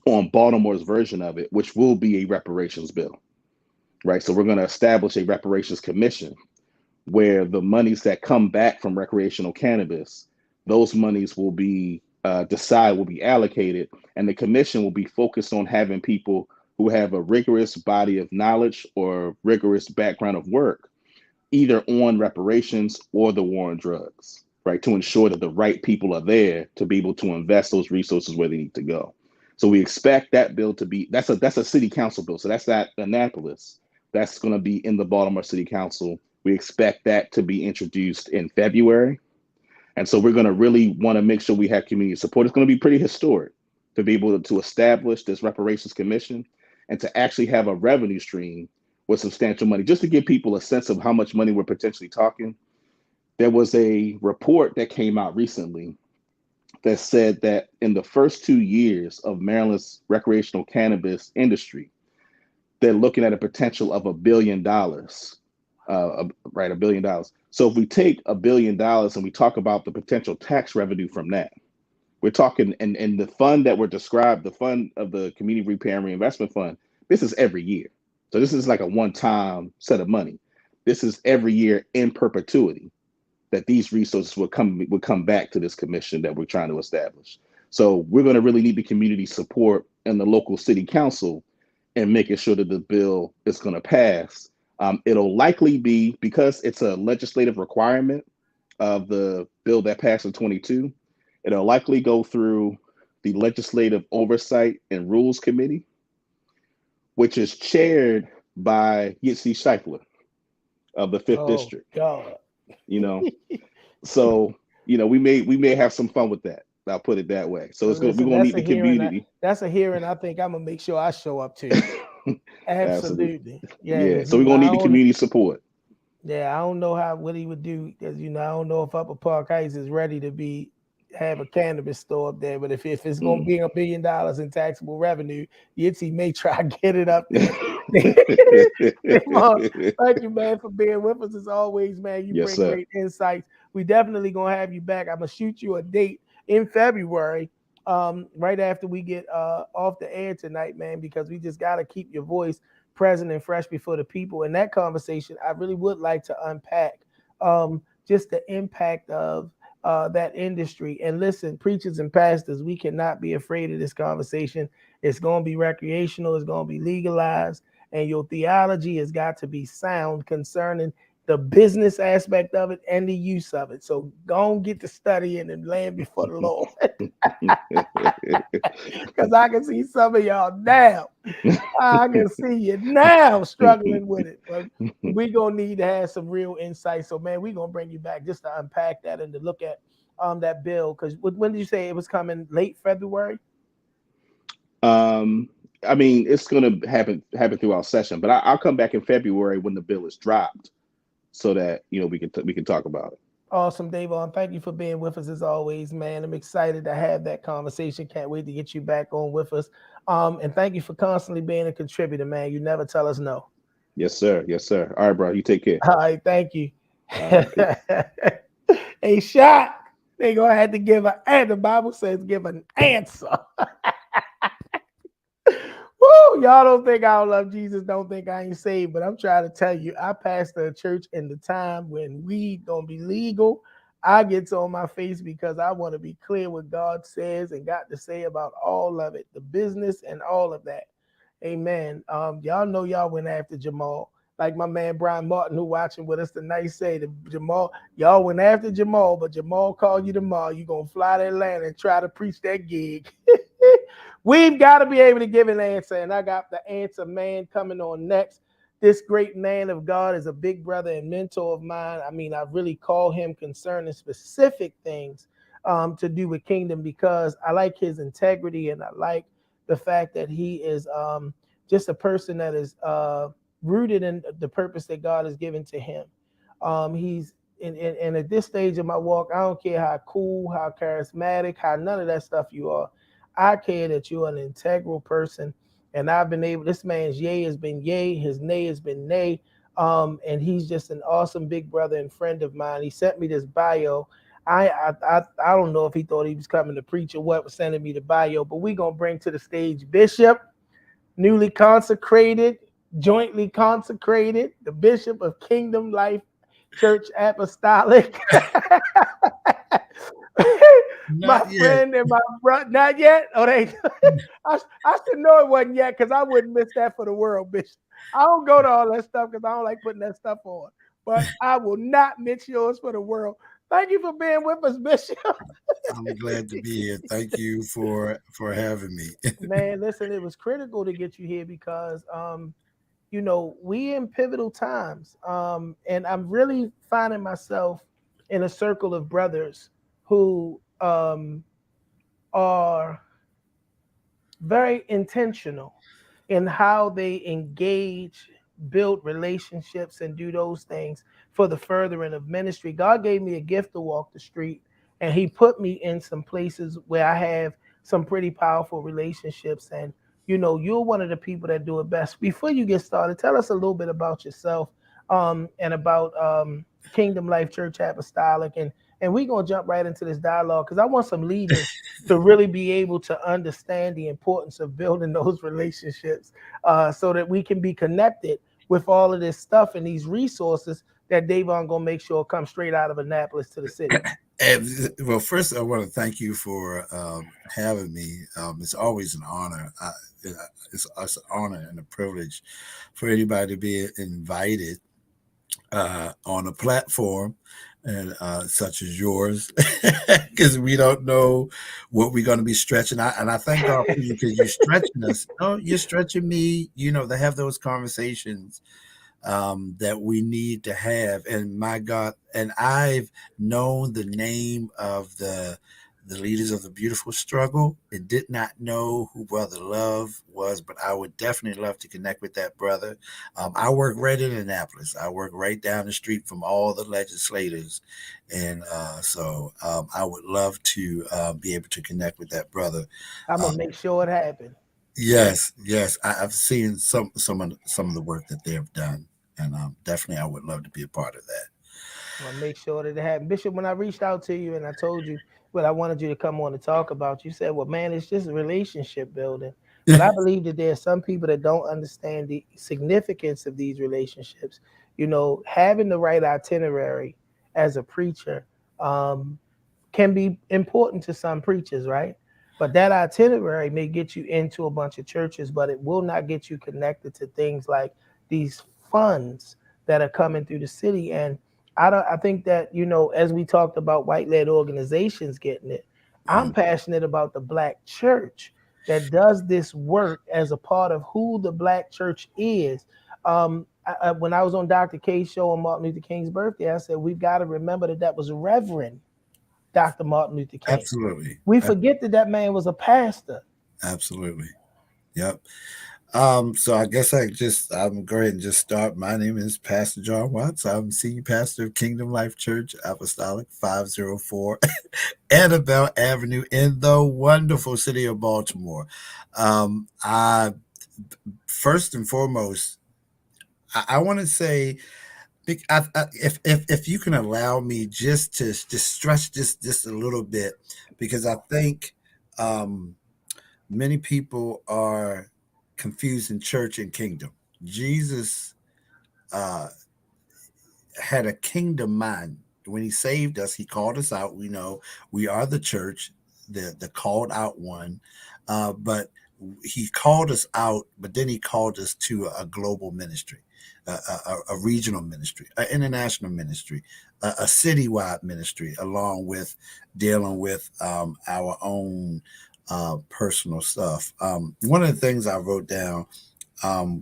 on Baltimore's version of it, which will be a reparations bill, right? So we're going to establish a reparations commission where the monies that come back from recreational cannabis, those monies will be will be allocated, and the commission will be focused on having people who have a rigorous body of knowledge or rigorous background of work, either on reparations or the war on drugs, right? To ensure that the right people are there to be able to invest those resources where they need to go. So we expect that bill to be, that's a city council bill. So that's not Annapolis. That's going to be in the Baltimore City Council. We expect that to be introduced in February. And so we're going to really want to make sure we have community support. It's going to be pretty historic to be able to establish this reparations commission and to actually have a revenue stream with substantial money, just to give people a sense of how much money we're potentially talking. There was a report that came out recently that said that in the first 2 years of Maryland's recreational cannabis industry, they're looking at a potential of $1 billion, right? $1 billion. So if we take $1 billion and we talk about the potential tax revenue from that, we're talking, and the fund that we're described, the fund of the Community Repair and Reinvestment Fund, this is every year. So this is like a one-time set of money. This is every year in perpetuity that these resources would come back to this commission that we're trying to establish. So we're going to really need the community support and the local city council in making sure that the bill is going to pass. It'll likely be, because it's a legislative requirement of the bill that passed in 22, it'll likely go through the Legislative Oversight and Rules Committee, which is chaired by Yitzi Scheifler of the 5th District. God. So we may have some fun with that. I'll put it that way. So we're gonna need the community. That's a hearing I think I'm gonna make sure I show up to. Absolutely. Yeah. So we're gonna need the community support. Yeah, I don't know what he would do, because I don't know if Upper Park Heights is ready to have a cannabis store up there. But if it's gonna be $1 billion in taxable revenue, Yitzi may try to get it up there. Thank you, man, for being with us as always, man. You bring great insights. We definitely gonna have you back. I'm gonna shoot you a date in February, right after we get off the air tonight, man, because we just gotta keep your voice present and fresh before the people. In that conversation, I really would like to unpack just the impact of that industry. And listen, preachers and pastors, we cannot be afraid of this conversation. It's going to be recreational. It's going to be legalized. And your theology has got to be sound concerning the business aspect of it and the use of it. So go and get to studying and land before the Lord. Because I can see some of y'all now. I can see you now struggling with it. But we're going to need to have some real insight. So, man, we're going to bring you back just to unpack that and to look at that bill. Because when did you say it was coming? Late February? I mean, it's going to happen throughout session, but I'll come back in February when the bill is dropped, so that we can talk about it. Awesome, Dayvon. Thank you for being with us as always, man. I'm excited to have that conversation. Can't wait to get you back on with us. And thank you for constantly being a contributor, man. You never tell us no. Yes, sir. Yes, sir. All right, bro. You take care. All right, thank you. A shot. They gonna have to give the Bible says give an answer. Woo, y'all don't think I don't love Jesus, don't think I ain't saved, but I'm trying to tell you, I pastor a church in the time when weed gonna be legal. I get on my face because I want to be clear what God says and got to say about all of it, the business and all of that. Amen. Y'all know y'all went after Jamal. Like my man Brian Martin, who watching with us tonight, say the Jamal, y'all went after Jamal, but Jamal called you tomorrow. You gonna fly to Atlanta and try to preach that gig. We've got to be able to give an answer, and I got the answer man coming on next. This great man of God is a big brother and mentor of mine. I mean, I really call him concerning specific things to do with kingdom because I like his integrity and I like the fact that he is just a person that is rooted in the purpose that God has given to him. He's and at this stage of my walk, I don't care how cool, how charismatic, how none of that stuff you are. I care that you're an integral person. And I've been able, this man's yay has been yay, his nay has been nay. And he's just an awesome big brother and friend of mine. He sent me this bio. I don't know if he thought he was coming to preach or what was sending me the bio, but we're gonna bring to the stage Bishop, newly consecrated, jointly consecrated, the Bishop of Kingdom Life Church Apostolic. My Not yet. friend and my brother, not yet. Oh, they. I should know it wasn't yet because I wouldn't miss that for the world, Bishop. I don't go to all that stuff because I don't like putting that stuff on. But I will not miss yours for the world. Thank you for being with us, Bishop. I'm glad to be here. Thank you for having me. Man, listen, it was critical to get you here because we in pivotal times. And I'm really finding myself in a circle of brothers who are very intentional in how they engage, build relationships, and do those things for the furthering of ministry. God gave me a gift to walk the street, and He put me in some places where I have some pretty powerful relationships. And you're one of the people that do it best. Before you get started, tell us a little bit about yourself and about Kingdom Life Church Apostolic, and we're gonna jump right into this dialogue because I want some leaders to really be able to understand the importance of building those relationships so that we can be connected with all of this stuff and these resources that Dayvon gonna make sure come straight out of Annapolis to the city. And, well, first, I want to thank you for having me. It's always an honor. It's an honor and a privilege for anybody to be invited on a platform and such as yours, because we don't know what we're going to be stretching. And I thank God for you because you're stretching us. Oh, you're stretching me. To have those conversations that we need to have. And my God, and I've known the name of the leaders of the beautiful struggle and did not know who Brother Love was, but I would definitely love to connect with that brother. I work right in Annapolis. I work right down the street from all the legislators. And so I would love to be able to connect with that brother. I'm gonna Um, make sure it happens. yes, I've seen some of the work that they have done, and definitely I would love to be a part of that. I'm gonna make sure that it happens. Bishop, when I reached out to you and I told you what I wanted you to come on and talk about, you said, well, man, it's just relationship building. But I believe that there are some people that don't understand the significance of these relationships. Having the right itinerary as a preacher um, can be important to some preachers, right? But that itinerary may get you into a bunch of churches, but it will not get you connected to things like these funds that are coming through the city. And I think that, as we talked about white led organizations getting it, I'm Mm, passionate about the black church that does this work as a part of who the black church is. When I was on Dr. K's show on Martin Luther King's birthday, I said, we've got to remember that that was Reverend Dr. Martin Luther King. absolutely. We forget that that man was a pastor. Absolutely. Yep. So I guess I'm go ahead and just start. My name is Pastor John Watts. I'm senior pastor of Kingdom Life Church Apostolic 504 Annabelle Avenue in the wonderful city of Baltimore. I first and foremost, I want to say, if you can allow me just to just stretch this just a little bit, because I think many people are confusing church and kingdom. Jesus uh, had a kingdom mind. When he saved us, he called us out. We know we are the church, the called out one. But he called us out, but then he called us to a global ministry, a regional ministry, an international ministry, a citywide ministry, along with dealing with our own personal stuff. One of the things I wrote down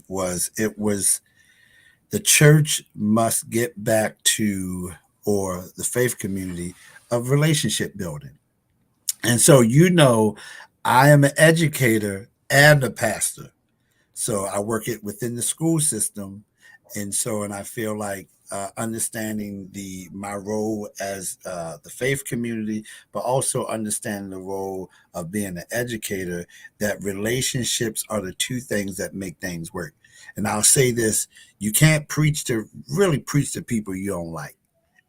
was the church must get back to, or the faith community, of relationship building. And so, I am an educator and a pastor. So I work it within the school system. And I feel like understanding my role as the faith community, but also understanding the role of being an educator, that relationships are the two things that make things work. And I'll say this: you can't really preach to people you don't like,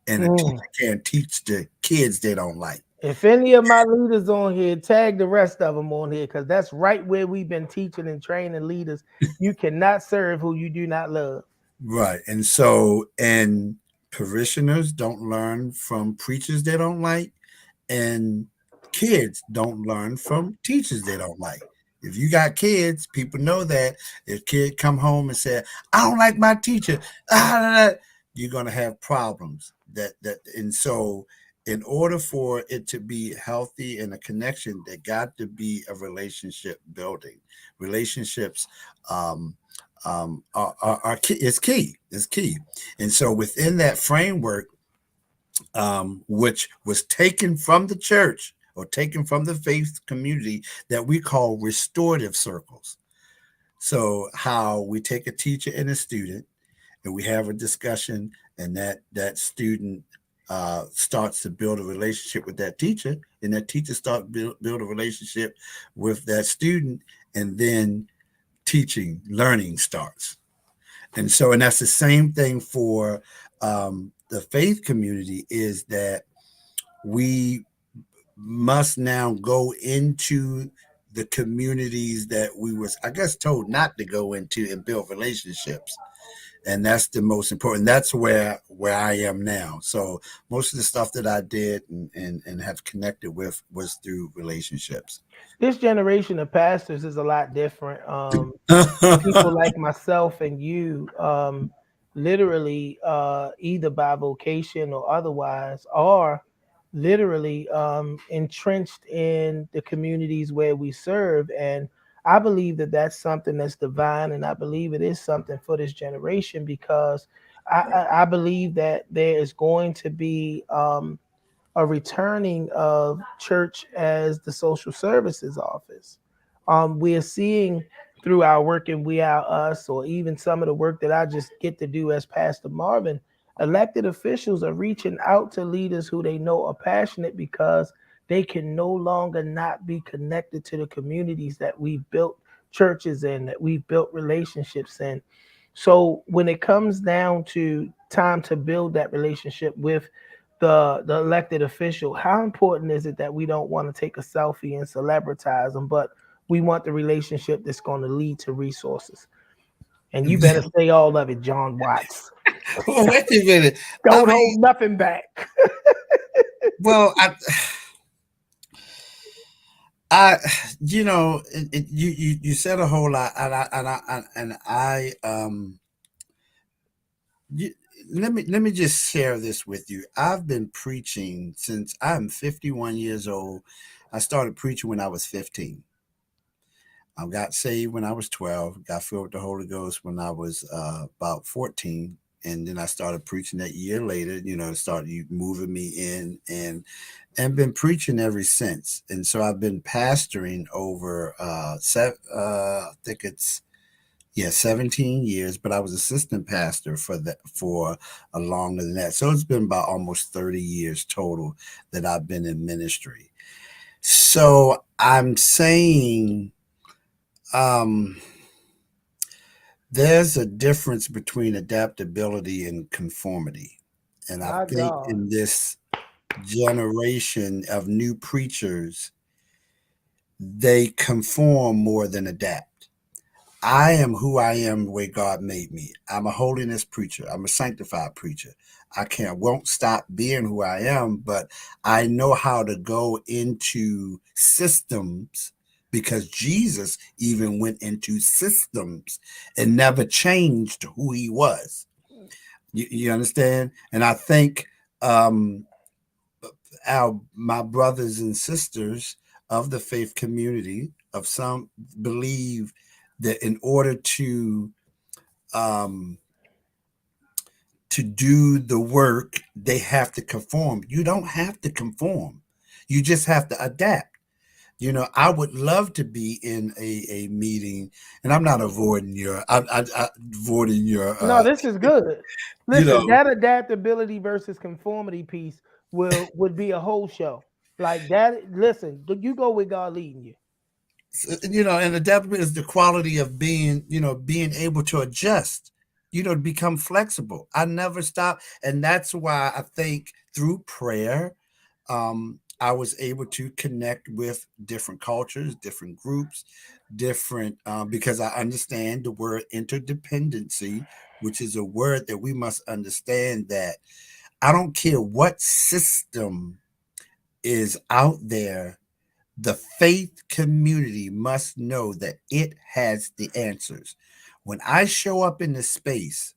and a teacher can't teach the kids they don't like. If any of my leaders on here, tag the rest of them on here, because that's right where we've been teaching and training leaders. You cannot serve who you do not love. Right. And parishioners don't learn from preachers they don't like, and kids don't learn from teachers they don't like. If you got kids, people know that if kid come home and say, "I don't like my teacher," you're gonna have problems. In order for it to be healthy and a connection, there got to be a relationship building. Relationships are key. Is key. Is key. And so within that framework, which was taken from the church or taken from the faith community, that we call restorative circles. So how we take a teacher and a student, and we have a discussion, and that student starts to build a relationship with that teacher, and that teacher starts build a relationship with that student, and then learning starts. And that's the same thing for the faith community, is that we must now go into the communities that we was, I guess, told not to go into, and build relationships. And that's the most important. That's where I am now. So most of the stuff that I did and have connected with was through relationships. This generation of pastors is a lot different. People like myself and you, literally, either by vocation or otherwise, are literally entrenched in the communities where we serve. And I believe that that's something that's divine, and I believe it is something for this generation, because I believe that there is going to be a returning of church as the social services office. We are seeing through our work in We Are Us, or even some of the work that I just get to do as Pastor Marvin, elected officials are reaching out to leaders who they know are passionate, because they can no longer not be connected to the communities that we've built churches in, that we've built relationships in. So when it comes down to time to build that relationship with the elected official, how important is it that we don't want to take a selfie and celebritize them, but we want the relationship that's going to lead to resources? And you better say all of it, John Watts. Well, wait a minute. Don't hold nothing back. Well, you said a whole lot, let me just share this with you. I've been preaching since I'm 51 years old. I started preaching when I was 15. I got saved when I was 12. Got filled with the Holy Ghost when I was about 14. And then I started preaching that year later. Started moving me in, and been preaching ever since. And so I've been pastoring over I think it's 17 years, but I was assistant pastor for a longer than that. So it's been about almost 30 years total that I've been in ministry. So I'm saying there's a difference between adaptability and conformity. And I think in this generation of new preachers, they conform more than adapt. I am who I am the way God made me. I'm a holiness preacher. I'm a sanctified preacher. Won't stop being who I am, but I know how to go into systems because Jesus even went into systems and never changed who he was. You understand? And I think my brothers and sisters of the faith community, of some, believe that in order um, to do the work, they have to conform. You don't have to conform. You just have to adapt. I would love to be in a meeting, and I'm not avoiding avoiding your, No, this is good. you Listen, know, that adaptability versus conformity piece would be a whole show. Like that. Listen, you go with God leading you. and adaptability is the quality of being able to adjust, to become flexible. I never stop. And that's why I think through prayer, I was able to connect with different cultures, different groups, because I understand the word interdependency, which is a word that we must understand, that I don't care what system is out there, the faith community must know that it has the answers. When I show up in the space,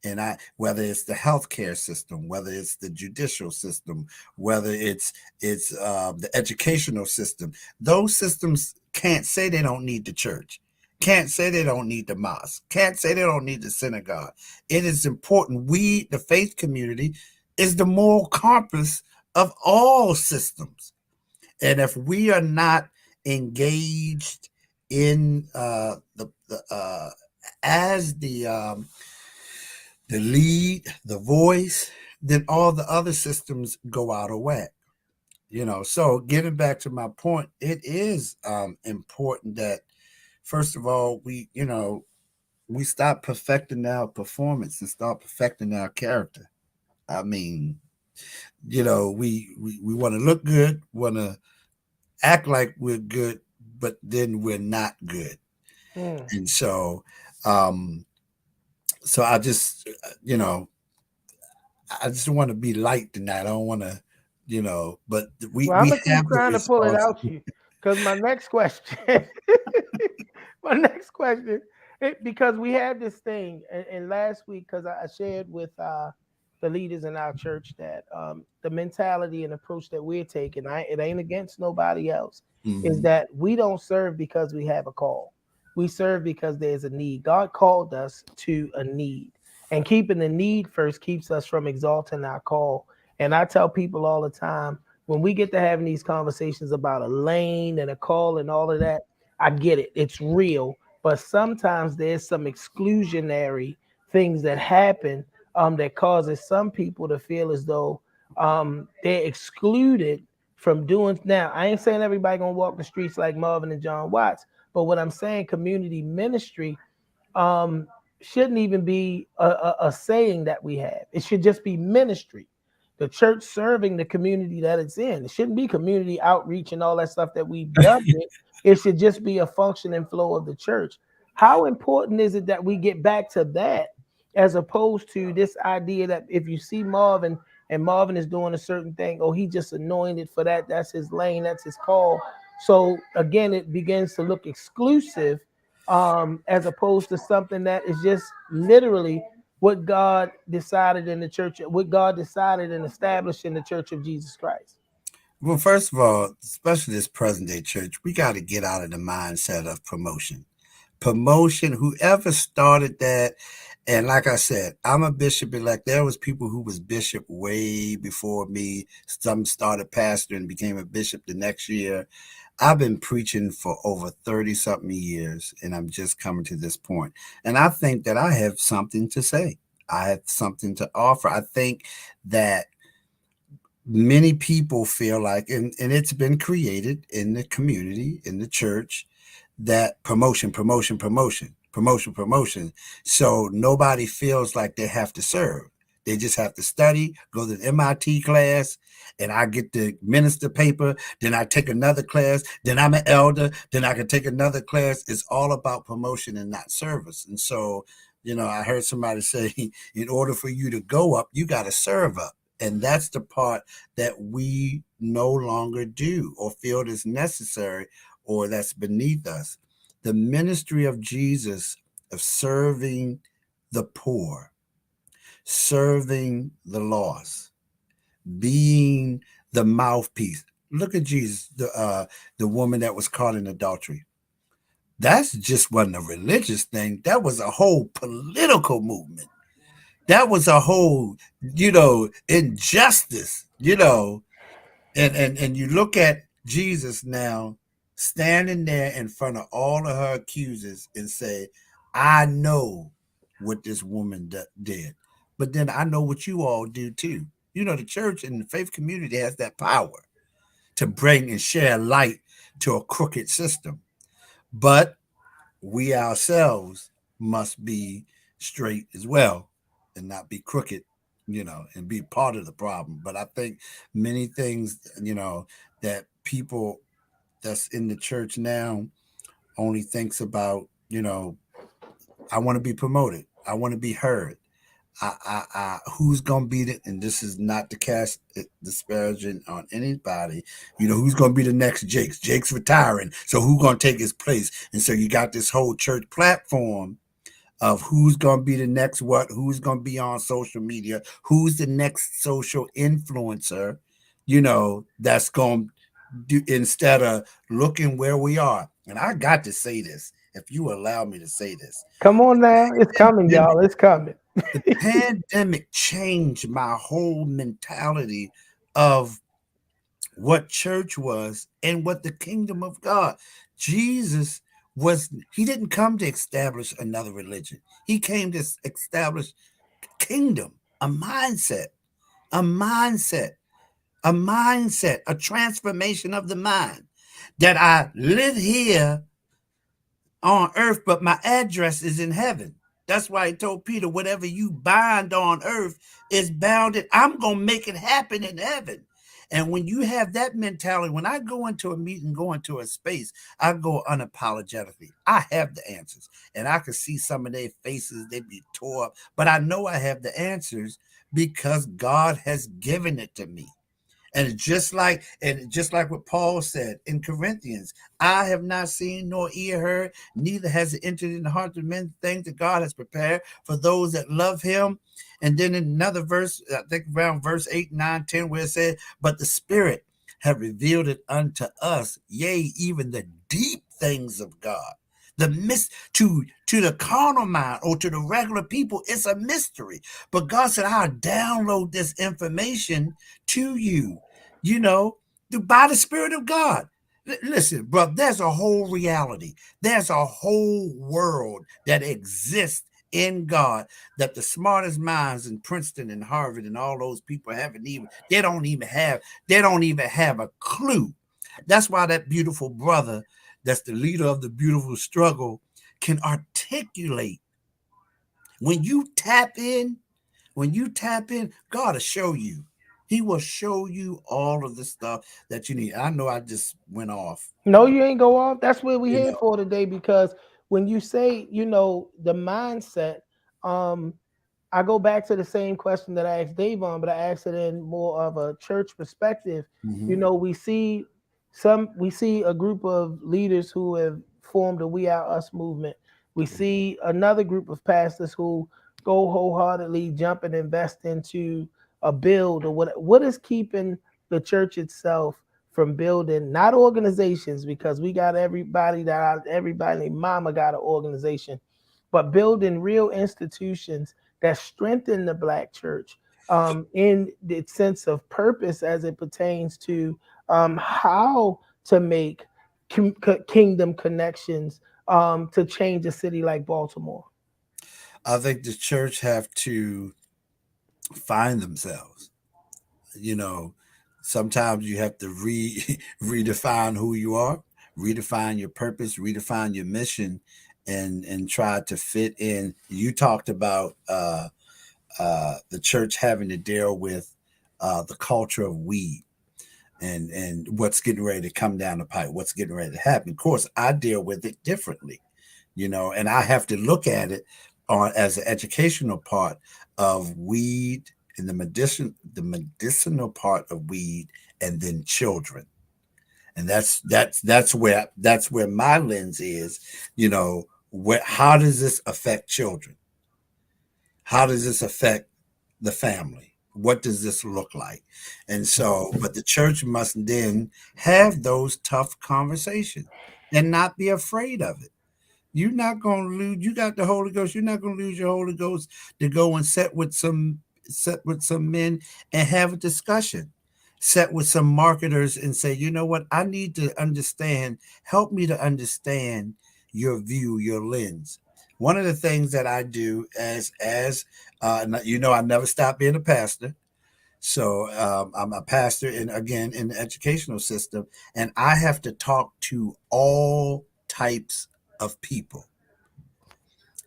and whether it's the healthcare system, whether it's the judicial system, whether it's the educational system, those systems can't say they don't need the church, can't say they don't need the mosque, can't say they don't need the synagogue. It is important. We, the faith community, is the moral compass of all systems. And if we are not engaged in as the lead, the voice, then all the other systems go out of whack. So getting back to my point, it is important that, first of all, we stop perfecting our performance and start perfecting our character. I mean, we want to look good, want to act like we're good, but then we're not good. Mm. And um, so I just want to be light tonight. I don't want to, but we Well, I'm we gonna keep have the trying to pull it out responsibility. you because my next question, my next question, because we had this thing, and last week, because I shared with the leaders in our church that the mentality and approach that we're taking, it ain't against nobody else, is Mhm. that we don't serve because we have a call. We serve because there's a need. God called us to a need, and keeping the need first keeps us from exalting our call. And I tell people all the time, when we get to having these conversations about a lane and a call and all of that, I get it. It's real. But sometimes there's some exclusionary things that happen that causes some people to feel as though they're excluded from doing. Now, I ain't saying everybody gonna walk the streets like Marvin and John Watts, but what I'm saying, community ministry um, shouldn't even be a saying that we have. It should just be ministry. The church serving the community that it's in. It shouldn't be community outreach and all that stuff that we've dubbed it. It should just be a function and flow of the church. How important is it that we get back to that as opposed to this idea that if you see Marvin and Marvin is doing a certain thing, oh, he just anointed for that. That's his lane. That's his call. So again, it begins to look exclusive as opposed to something that is just literally what God decided in the church, what God decided and established in the church of Jesus Christ. Well, first of all, especially this present day church, we got to get out of the mindset of promotion. Promotion, whoever started that, and like I said, I'm a bishop elect. There was people who was bishop way before me. Some started pastor and became a bishop the next year. I've been preaching for over 30 something years, and I'm just coming to this point. And I think that I have something to say. I have something to offer. I think that many people feel like, and it's been created in the community, in the church, that promotion. So nobody feels like they have to serve. They just have to study, go to the MIT class, and I get the minister paper. Then I take another class. Then I'm an elder. Then I can take another class. It's all about promotion and not service. And so, I heard somebody say, in order for you to go up, you got to serve up. And that's the part that we no longer do or feel is necessary, or that's beneath us. The ministry of Jesus of serving the poor, serving the lost, being the mouthpiece. Look at Jesus, the woman that was caught in adultery. That's just wasn't a religious thing. That was a whole political movement. That was a whole, injustice, and you look at Jesus now standing there in front of all of her accusers and say, I know what this woman did, but then I know what you all do too. The church and the faith community has that power to bring and share light to a crooked system. But we ourselves must be straight as well and not be crooked, and be part of the problem. But I think many things, that people that's in the church now only thinks about, I want to be promoted. I want to be heard. Who's gonna be the, and this is not to cast disparaging on anybody, who's gonna be the next Jake's? Jake's retiring, so who's gonna take his place? And so you got this whole church platform of who's gonna be the next what, who's gonna be on social media, who's the next social influencer, that's gonna do instead of looking where we are. And I got to say this, if you allow me to say this. Come on now, it's coming, y'all. It's coming. The pandemic changed my whole mentality of what church was and what the kingdom of God. Jesus he didn't come to establish another religion. He came to establish kingdom, a mindset, a mindset, a mindset, a transformation of the mind that I live here on earth, but my address is in heaven. That's why he told Peter, whatever you bind on earth is bounded. I'm going to make it happen in heaven. And when you have that mentality, when I go into a meeting, go into a space, I go unapologetically. I have the answers. And I can see some of their faces, they be tore up. But I know I have the answers because God has given it to me. And just like what Paul said in Corinthians, I have not seen nor ear heard, neither has it entered in the heart of men things that God has prepared for those that love him. And then in another verse, I think around verse 8, 9, 10, where it said, but the Spirit have revealed it unto us, yea, even the deep things of God. To the carnal mind or to the regular people, it's a mystery. But God said, I'll download this information to you, by the Spirit of God. Listen, bro, there's a whole reality. There's a whole world that exists in God that the smartest minds in Princeton and Harvard and all those people they don't even have a clue. That's why that beautiful brother that's the leader of the beautiful struggle can articulate. When you tap in, God will show you. He will show you all of the stuff that you need. I know I just went off. No, you ain't go off. That's what we here for today, because when you say, the mindset, I go back to the same question that I asked Dayvon, but I asked it in more of a church perspective. Mm-hmm. We see a group of leaders who have formed a We Are Us movement. We see another group of pastors who go wholeheartedly jump and invest into a build, or what is keeping the church itself from building, not organizations, because we got everybody mama got an organization, but building real institutions that strengthen the Black church in its sense of purpose as it pertains to how to make kingdom connections to change a city like Baltimore. I think the church have to find themselves. Sometimes you have to redefine who you are, redefine your purpose, redefine your mission, and try to fit in. You talked about the church having to deal with the culture of weed and what's getting ready to come down the pipe, what's getting ready to happen. Of course, I deal with it differently, and I have to look at it as an educational part of weed and the medicinal part of weed, and then children. And that's where my lens is. How does this affect children? How does this affect the family? What does this look like? And so, but the church must then have those tough conversations and not be afraid of it. You're not going to lose. You got the Holy Ghost. You're not going to lose your Holy Ghost to go and sit with some men and have a discussion. Set with some marketers and say, you know what? I need to understand. Help me to understand your view, your lens. One of the things that I do I never stop being a pastor. So I'm a pastor, in the educational system, and I have to talk to all types of people,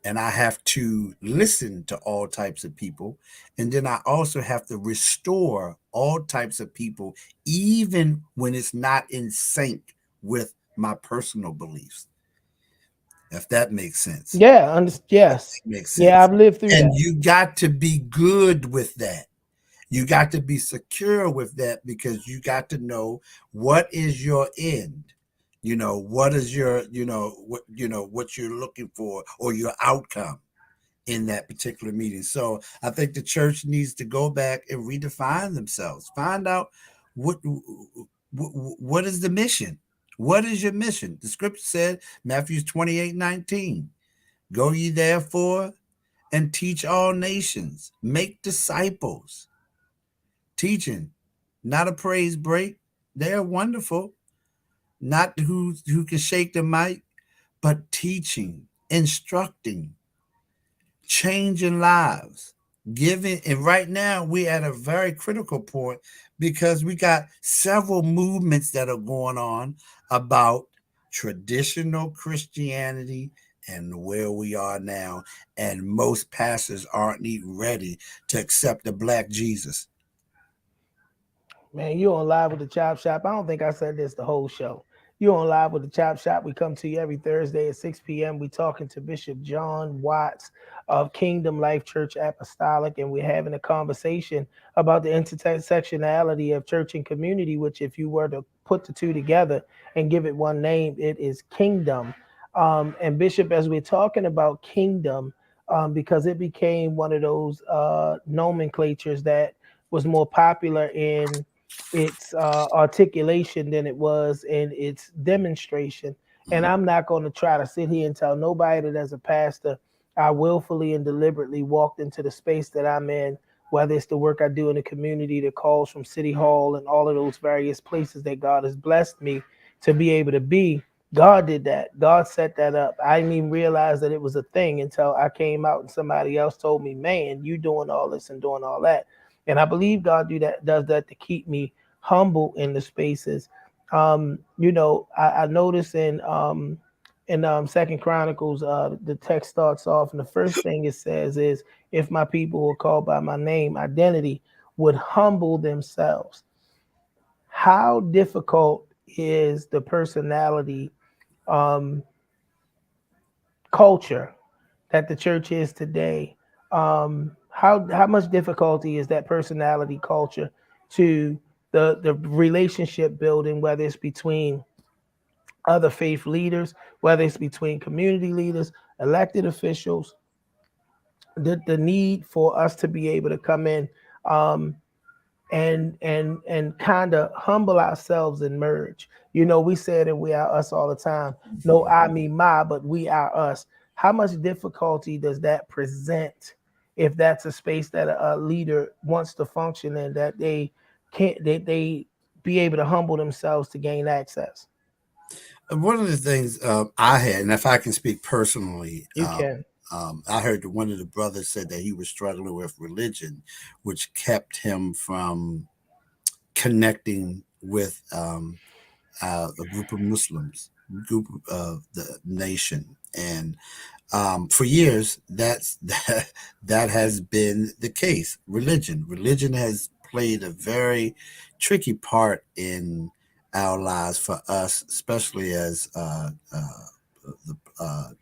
and I have to listen to all types of people, and then I also have to restore all types of people, even when it's not in sync with my personal beliefs. If that makes sense. Yeah, yes. Makes Yeah, sense. I've lived through And that. you got to be good with that. You got to be secure with that, because you got to know what is your end. What is your, what you're looking for, or your outcome in that particular meeting. So I think the church needs to go back and redefine themselves. Find out what is the mission. What is your mission? The scripture said, Matthew 28:19, go ye therefore and teach all nations, make disciples. Teaching, not a praise break. They're wonderful, not who can shake the mic, but teaching, instructing, changing lives, giving. And right now we're at a very critical point, because we got several movements that are going on about traditional Christianity and where we are now. And most pastors aren't even ready to accept the black Jesus. Man, you on live with the Chop Shop. I don't think I said this the whole show. You on live with the Chop Shop. We come to you every Thursday at 6 p.m. We talking to Bishop John Watts of Kingdom Life Church Apostolic, and we're having a conversation about the intersectionality of church and community, which, if you were to put the two together and give it one name, it is kingdom. And Bishop, as we're talking about kingdom, because it became one of those nomenclatures that was more popular in its articulation than it was in its demonstration. And I'm not going to try to sit here and tell nobody that as a pastor, I willfully and deliberately walked into the space that I'm in, whether it's the work I do in the community, the calls from City Hall, and all of those various places that God has blessed me to be able to be. God did that. God set that up. I didn't even realize that it was a thing until I came out and somebody else told me, man, you doing all this and doing all that. And I believe God does that to keep me humble in the spaces. I notice in Second Chronicles, the text starts off, and the first thing it says is, "If my people who are called by my name, identity, would humble themselves." How difficult is the personality um, culture that the church is today? How much difficulty is that personality culture to the relationship building, whether it's between other faith leaders, whether it's between community leaders, elected officials, the need for us to be able to come in um, and kind of humble ourselves and merge. We said and we are us all the time. No, I mean my, but we are us. How much difficulty does that present if that's a space that a leader wants to function in, that they can't they be able to humble themselves to gain access? One of the things I had, and if I can speak personally, You can. I heard that one of the brothers said that he was struggling with religion, which kept him from connecting with a group of Muslims, group of the nation. And for years, that has been the case. Religion has played a very tricky part in our lives for us, especially as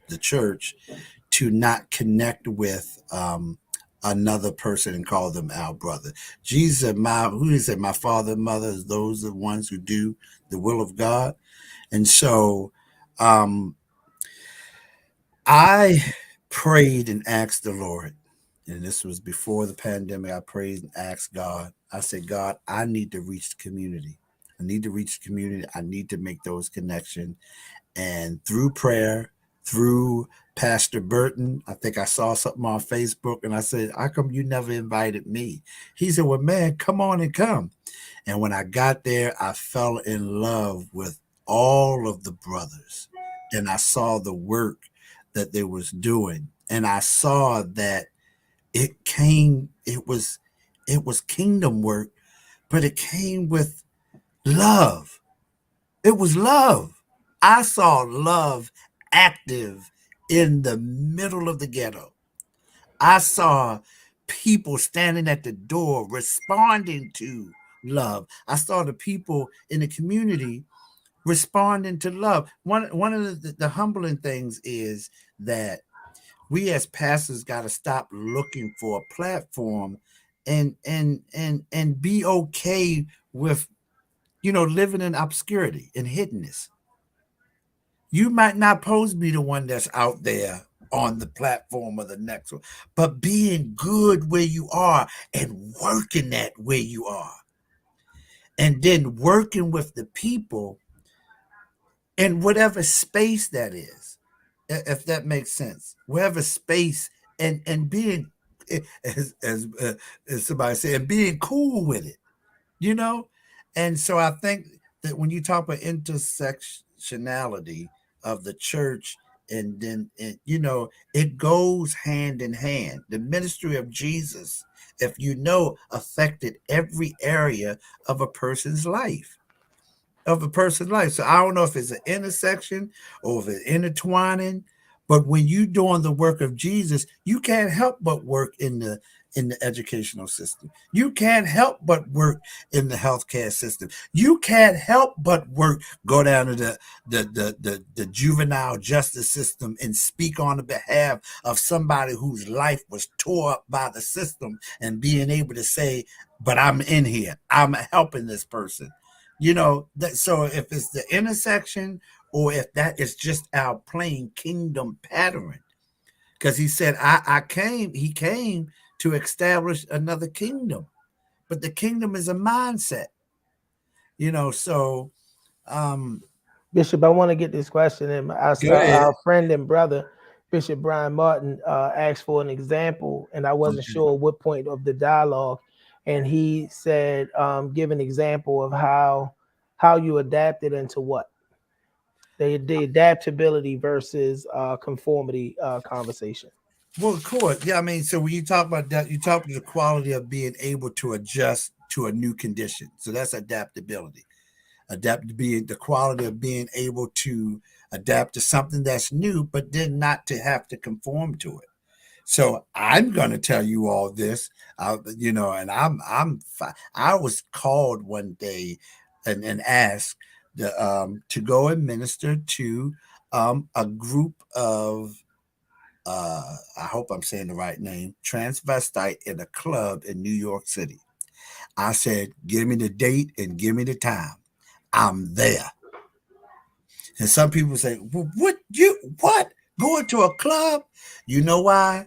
the church, to not connect with another person and call them our brother. Jesus said, my father and mother is those are the ones who do the will of God. And so um, I prayed and asked the Lord, and this was before the pandemic. I prayed and asked God. I said, God, I need to reach the community. I need to reach the community. I need to make those connections. And through prayer, through Pastor Burton, I think I saw something on Facebook and I said, how come you never invited me? He said, well, man, come on and come. And when I got there, I fell in love with all of the brothers. And I saw the work that they was doing. And I saw that it was kingdom work, but it came with love. It was love. I saw love active in the middle of the ghetto. I saw people standing at the door responding to love. I saw the people in the community responding to love. One of the humbling things is that we as pastors got to stop looking for a platform and be okay with living in obscurity and hiddenness. You might not supposed to be the one that's out there on the platform of the next one, but being good where you are and working at where you are, and then working with the people in whatever space that is, if that makes sense, wherever space, and being as somebody said, and being cool with it, you know. And so I think that when you talk about intersectionality of the church, and then it goes hand in hand. The ministry of Jesus, if affected every area of a person's life So I don't know if it's an intersection or if it's intertwining, but when you doing the work of Jesus, you can't help but work in the educational system. You can't help but work in the healthcare system. You can't help but go down to the juvenile justice system and speak on the behalf of somebody whose life was tore up by the system, and being able to say, but I'm in here. I'm helping this person. So if it's the intersection, or if that is just our plain kingdom pattern, because he said, he came to establish another kingdom, but the kingdom is a mindset. So um Bishop, I want to get this question in. I go saw ahead. our friend and brother, Bishop Brian Martin, asked for an example, and I wasn't Okay. sure what point of the dialogue. And he said, give an example of how you adapted into what the adaptability versus conformity conversation. Well, of course. Yeah, I mean, so when you talk about that, you talk about the quality of being able to adjust to a new condition. So that's adaptability. Adapt to being the quality of being able to adapt to something that's new, but then not to have to conform to it. So I'm going to tell you all this, and I was called one day and asked to go and minister to a group of I hope I'm saying the right name, transvestite in a club in New York City. I said, give me the date and give me the time. I'm there. And some people say, well, what? Going to a club? You know why?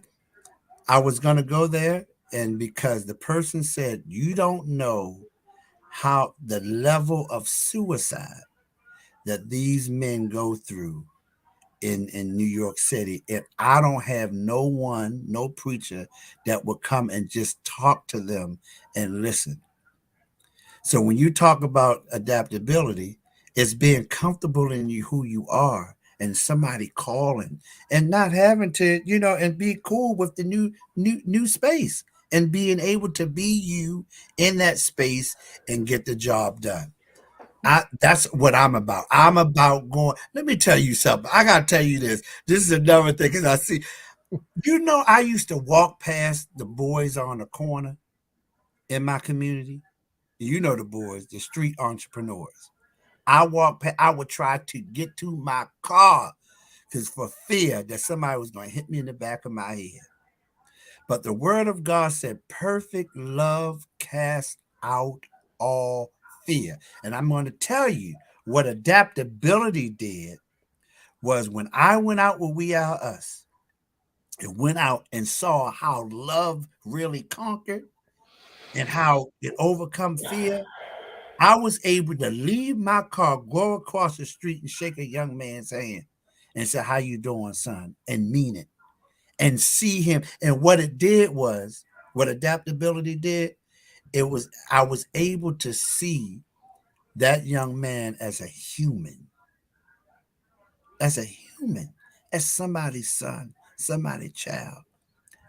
I was going to go there, and because the person said, you don't know how the level of suicide that these men go through in New York City, if I don't have no preacher that will come and just talk to them and listen. So when you talk about adaptability, it's being comfortable in you who you are, and somebody calling, and not having to, and be cool with the new space, and being able to be you in that space and get the job done. That's what I'm about. I'm about going. Let me tell you something. I gotta tell you this. This is another thing, because I see. I used to walk past the boys on the corner in my community. The boys, the street entrepreneurs. I would try to get to my car, because for fear that somebody was going to hit me in the back of my head. But the word of God said, perfect love casts out all fear. And I'm going to tell you what adaptability did was when I went out with We Are Us, and went out and saw how love really conquered and how it overcome fear. I was able to leave my car, go across the street and shake a young man's hand and say, how you doing, son? And mean it. And see him. And what it did was, what adaptability did, I was able to see that young man as a human, as a human, as somebody's son, somebody's child,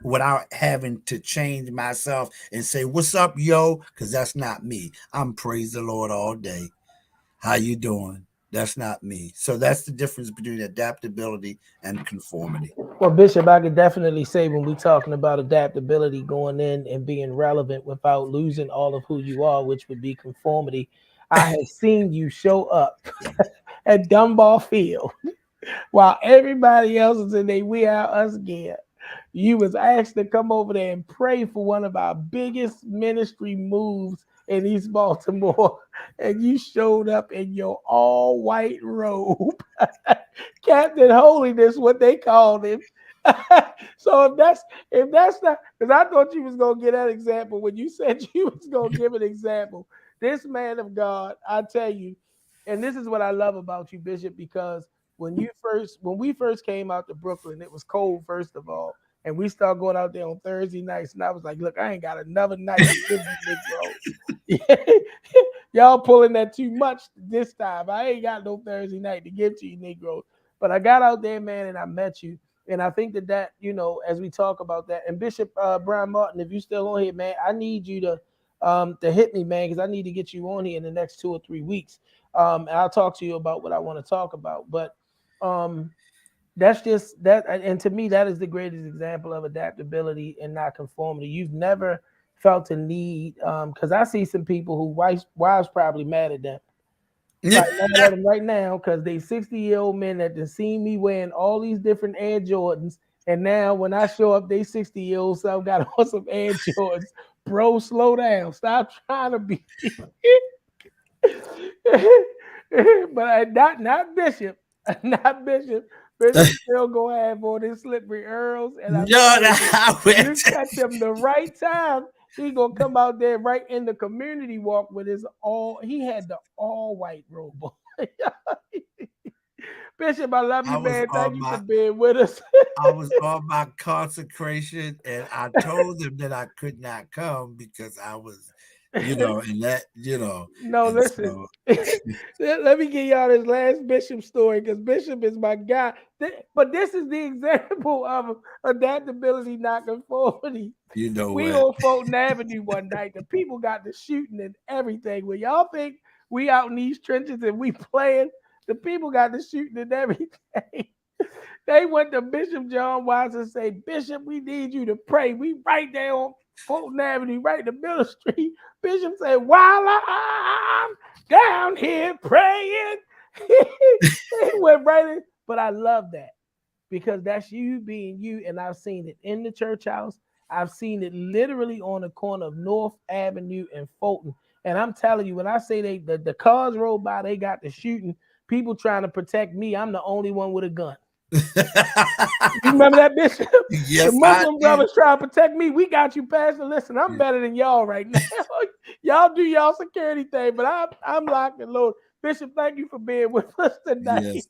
without having to change myself and say, what's up, yo? Because that's not me. I'm praise the Lord all day. How you doing? That's not me. So that's the difference between adaptability and conformity. Well, Bishop, I could definitely say when we're talking about adaptability, going in and being relevant without losing all of who you are, which would be conformity. I have seen you show up at Dunbar Field while everybody else is in their We Are Us gear. You was asked to come over there and pray for one of our biggest ministry moves in East Baltimore, and you showed up in your all white robe. Captain Holiness, what they called him. So if that's not, because I thought you was gonna get that example when you said you was gonna give an example. This man of God, I tell you, and this is what I love about you, Bishop, because when we first came out to Brooklyn, it was cold, first of all. And we started going out there on Thursday nights. And I was like, look, I ain't got another night to give you Negroes. Y'all pulling that too much this time. I ain't got no Thursday night to give to you Negroes. But I got out there, man, and I met you. And I think that, as we talk about that, and Bishop Brian Martin, if you still on here, man, I need you to hit me, man, because I need to get you on here in the next 2 or 3 weeks. And I'll talk to you about what I want to talk about. But that's just that, and to me, that is the greatest example of adaptability and not conformity. You've never felt a need, because I see some people who wives probably mad at them. Probably mad at them right now because they 60-year-old men that have seen me wearing all these different Air Jordans, and now when I show up, they 60-year-old self got on some Air Jordans. Bro, slow down. Stop trying to be. But not Bishop, not Bishop. Bishop still gonna have on his slippery earls, and I'm No, if you catch him the right time, he gonna come out there right in the community walk with his all. He had the all white robe on. Bishop, I love you, man. Thank you for being with us. I was on my consecration, and I told them that I could not come because I was, and that, No, and listen. so Let me give y'all this last Bishop story because Bishop is my guy. But this is the example of adaptability, not conformity. you know We what? on Fulton Avenue one night. The people got the shooting and everything. When y'all think we out in these trenches and we playing, the people got the shooting and everything. They went to Bishop John Watts and say, Bishop, we need you to pray. We right there on Fulton Avenue, right in the middle street. Bishop said, while I'm down here praying. He went right in. But I love that because that's you being you. And I've seen it in the church house. I've seen it literally on the corner of North Avenue and Fulton. And I'm telling you, when I say the cars roll by, they got the shooting. People trying to protect me. I'm the only one with a gun. You remember that, Bishop? Yes, the Muslim brothers trying to protect me. We got you, Pastor. Listen, I'm better than y'all right now. Y'all do y'all security thing, but I'm locked and loaded. Bishop, thank you for being with us tonight.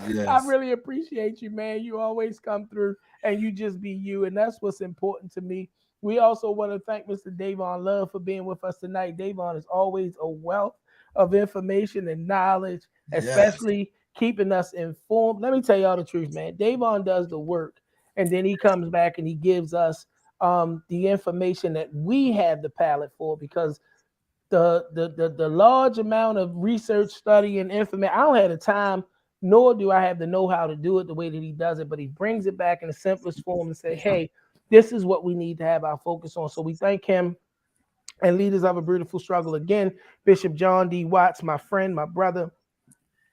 Yes. I really appreciate you, man. You always come through and you just be you, and that's what's important to me. We also want to thank Mr. Dayvon Love for being with us tonight. Dayvon is always a wealth of information and knowledge, especially keeping us informed. Let me tell y'all the truth, man. Dayvon does the work, and then he comes back and he gives us the information that we have the palate for, because the large amount of research, study, and information, I don't have the time, nor do I have the know-how to do it the way that he does it, but he brings it back in the simplest form and say, hey, this is what we need to have our focus on. So we thank him and Leaders of a Beautiful Struggle again. Bishop John D. Watts, my friend, my brother,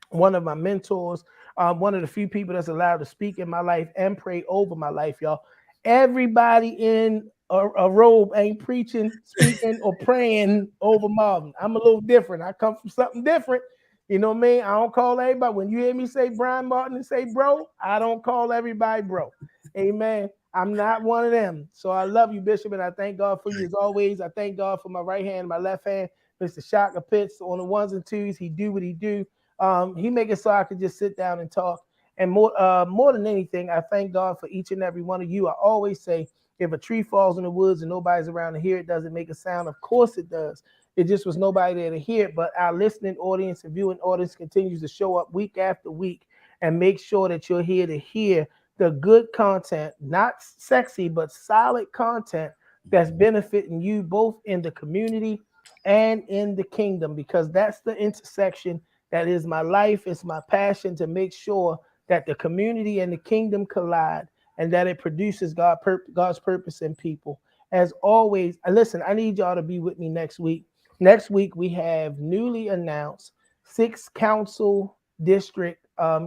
one of my mentors, one of the few people that's allowed to speak in my life and pray over my life, y'all. everybody in a robe ain't preaching, speaking, or praying over Marvin. I'm a little different. I come from something different. You know what I mean? I don't call everybody. When you hear me say Brian Martin and say bro, I don't call everybody bro. Amen. I'm not one of them. So I love you, Bishop, and I thank God for you as always. I thank God for my right hand and my left hand. Mr. Shaka Pitts on the ones and twos. He do what he do. He make it so I could just sit down and talk. And more than anything, I thank God for each and every one of you. I always say, if a tree falls in the woods and nobody's around to hear it, doesn't make a sound. Of course it does. It just was nobody there to hear it. But our listening audience and viewing audience continues to show up week after week and make sure that you're here to hear the good content, not sexy, but solid content that's benefiting you both in the community and in the kingdom, because that's the intersection that is my life. It's my passion to make sure that the community and the kingdom collide and that it produces God's purpose in people. As always, listen, I need y'all to be with me next week. Next week, we have newly announced 6th Council District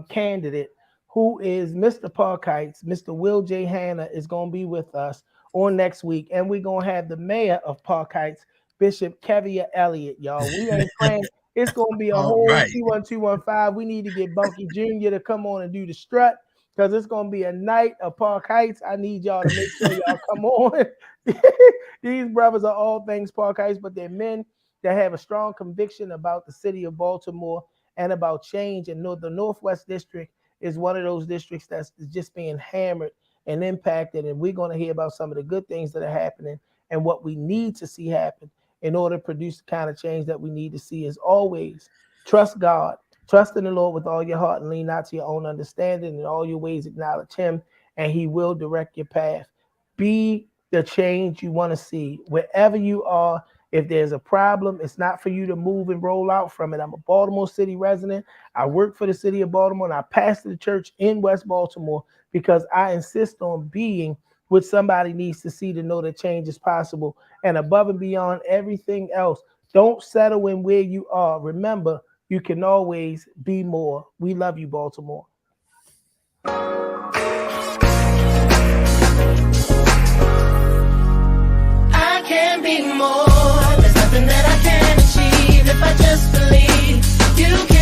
candidate, who is Mr. Parkites. Mr. Will J. Hanna is going to be with us on next week. And we're going to have the mayor of Parkites, Bishop Kevia Elliott, y'all. We ain't playing. It's going to be a whole 21215. We need to get Bunky Jr. to come on and do the strut, because it's going to be a night of Parkites. I need y'all to make sure y'all come on. These brothers are all things Parkites, but they're men that have a strong conviction about the city of Baltimore and about change. And the Northwest District is one of those districts that's just being hammered and impacted. And we're going to hear about some of the good things that are happening and what we need to see happen in order to produce the kind of change that we need to see. As always, trust God. Trust in the Lord with all your heart and lean not to your own understanding. In all your ways acknowledge him, and he will direct your path. Be the change you want to see. Wherever you are, if there's a problem, it's not for you to move and roll out from it. I'm a Baltimore City resident. I work for the city of Baltimore, and I pastor the church in West Baltimore because I insist on being what somebody needs to see to know that change is possible. And above and beyond everything else, don't settle in where you are. Remember, you can always be more. We love you, Baltimore. I can be more. There's nothing that I can't achieve if I just believe. You can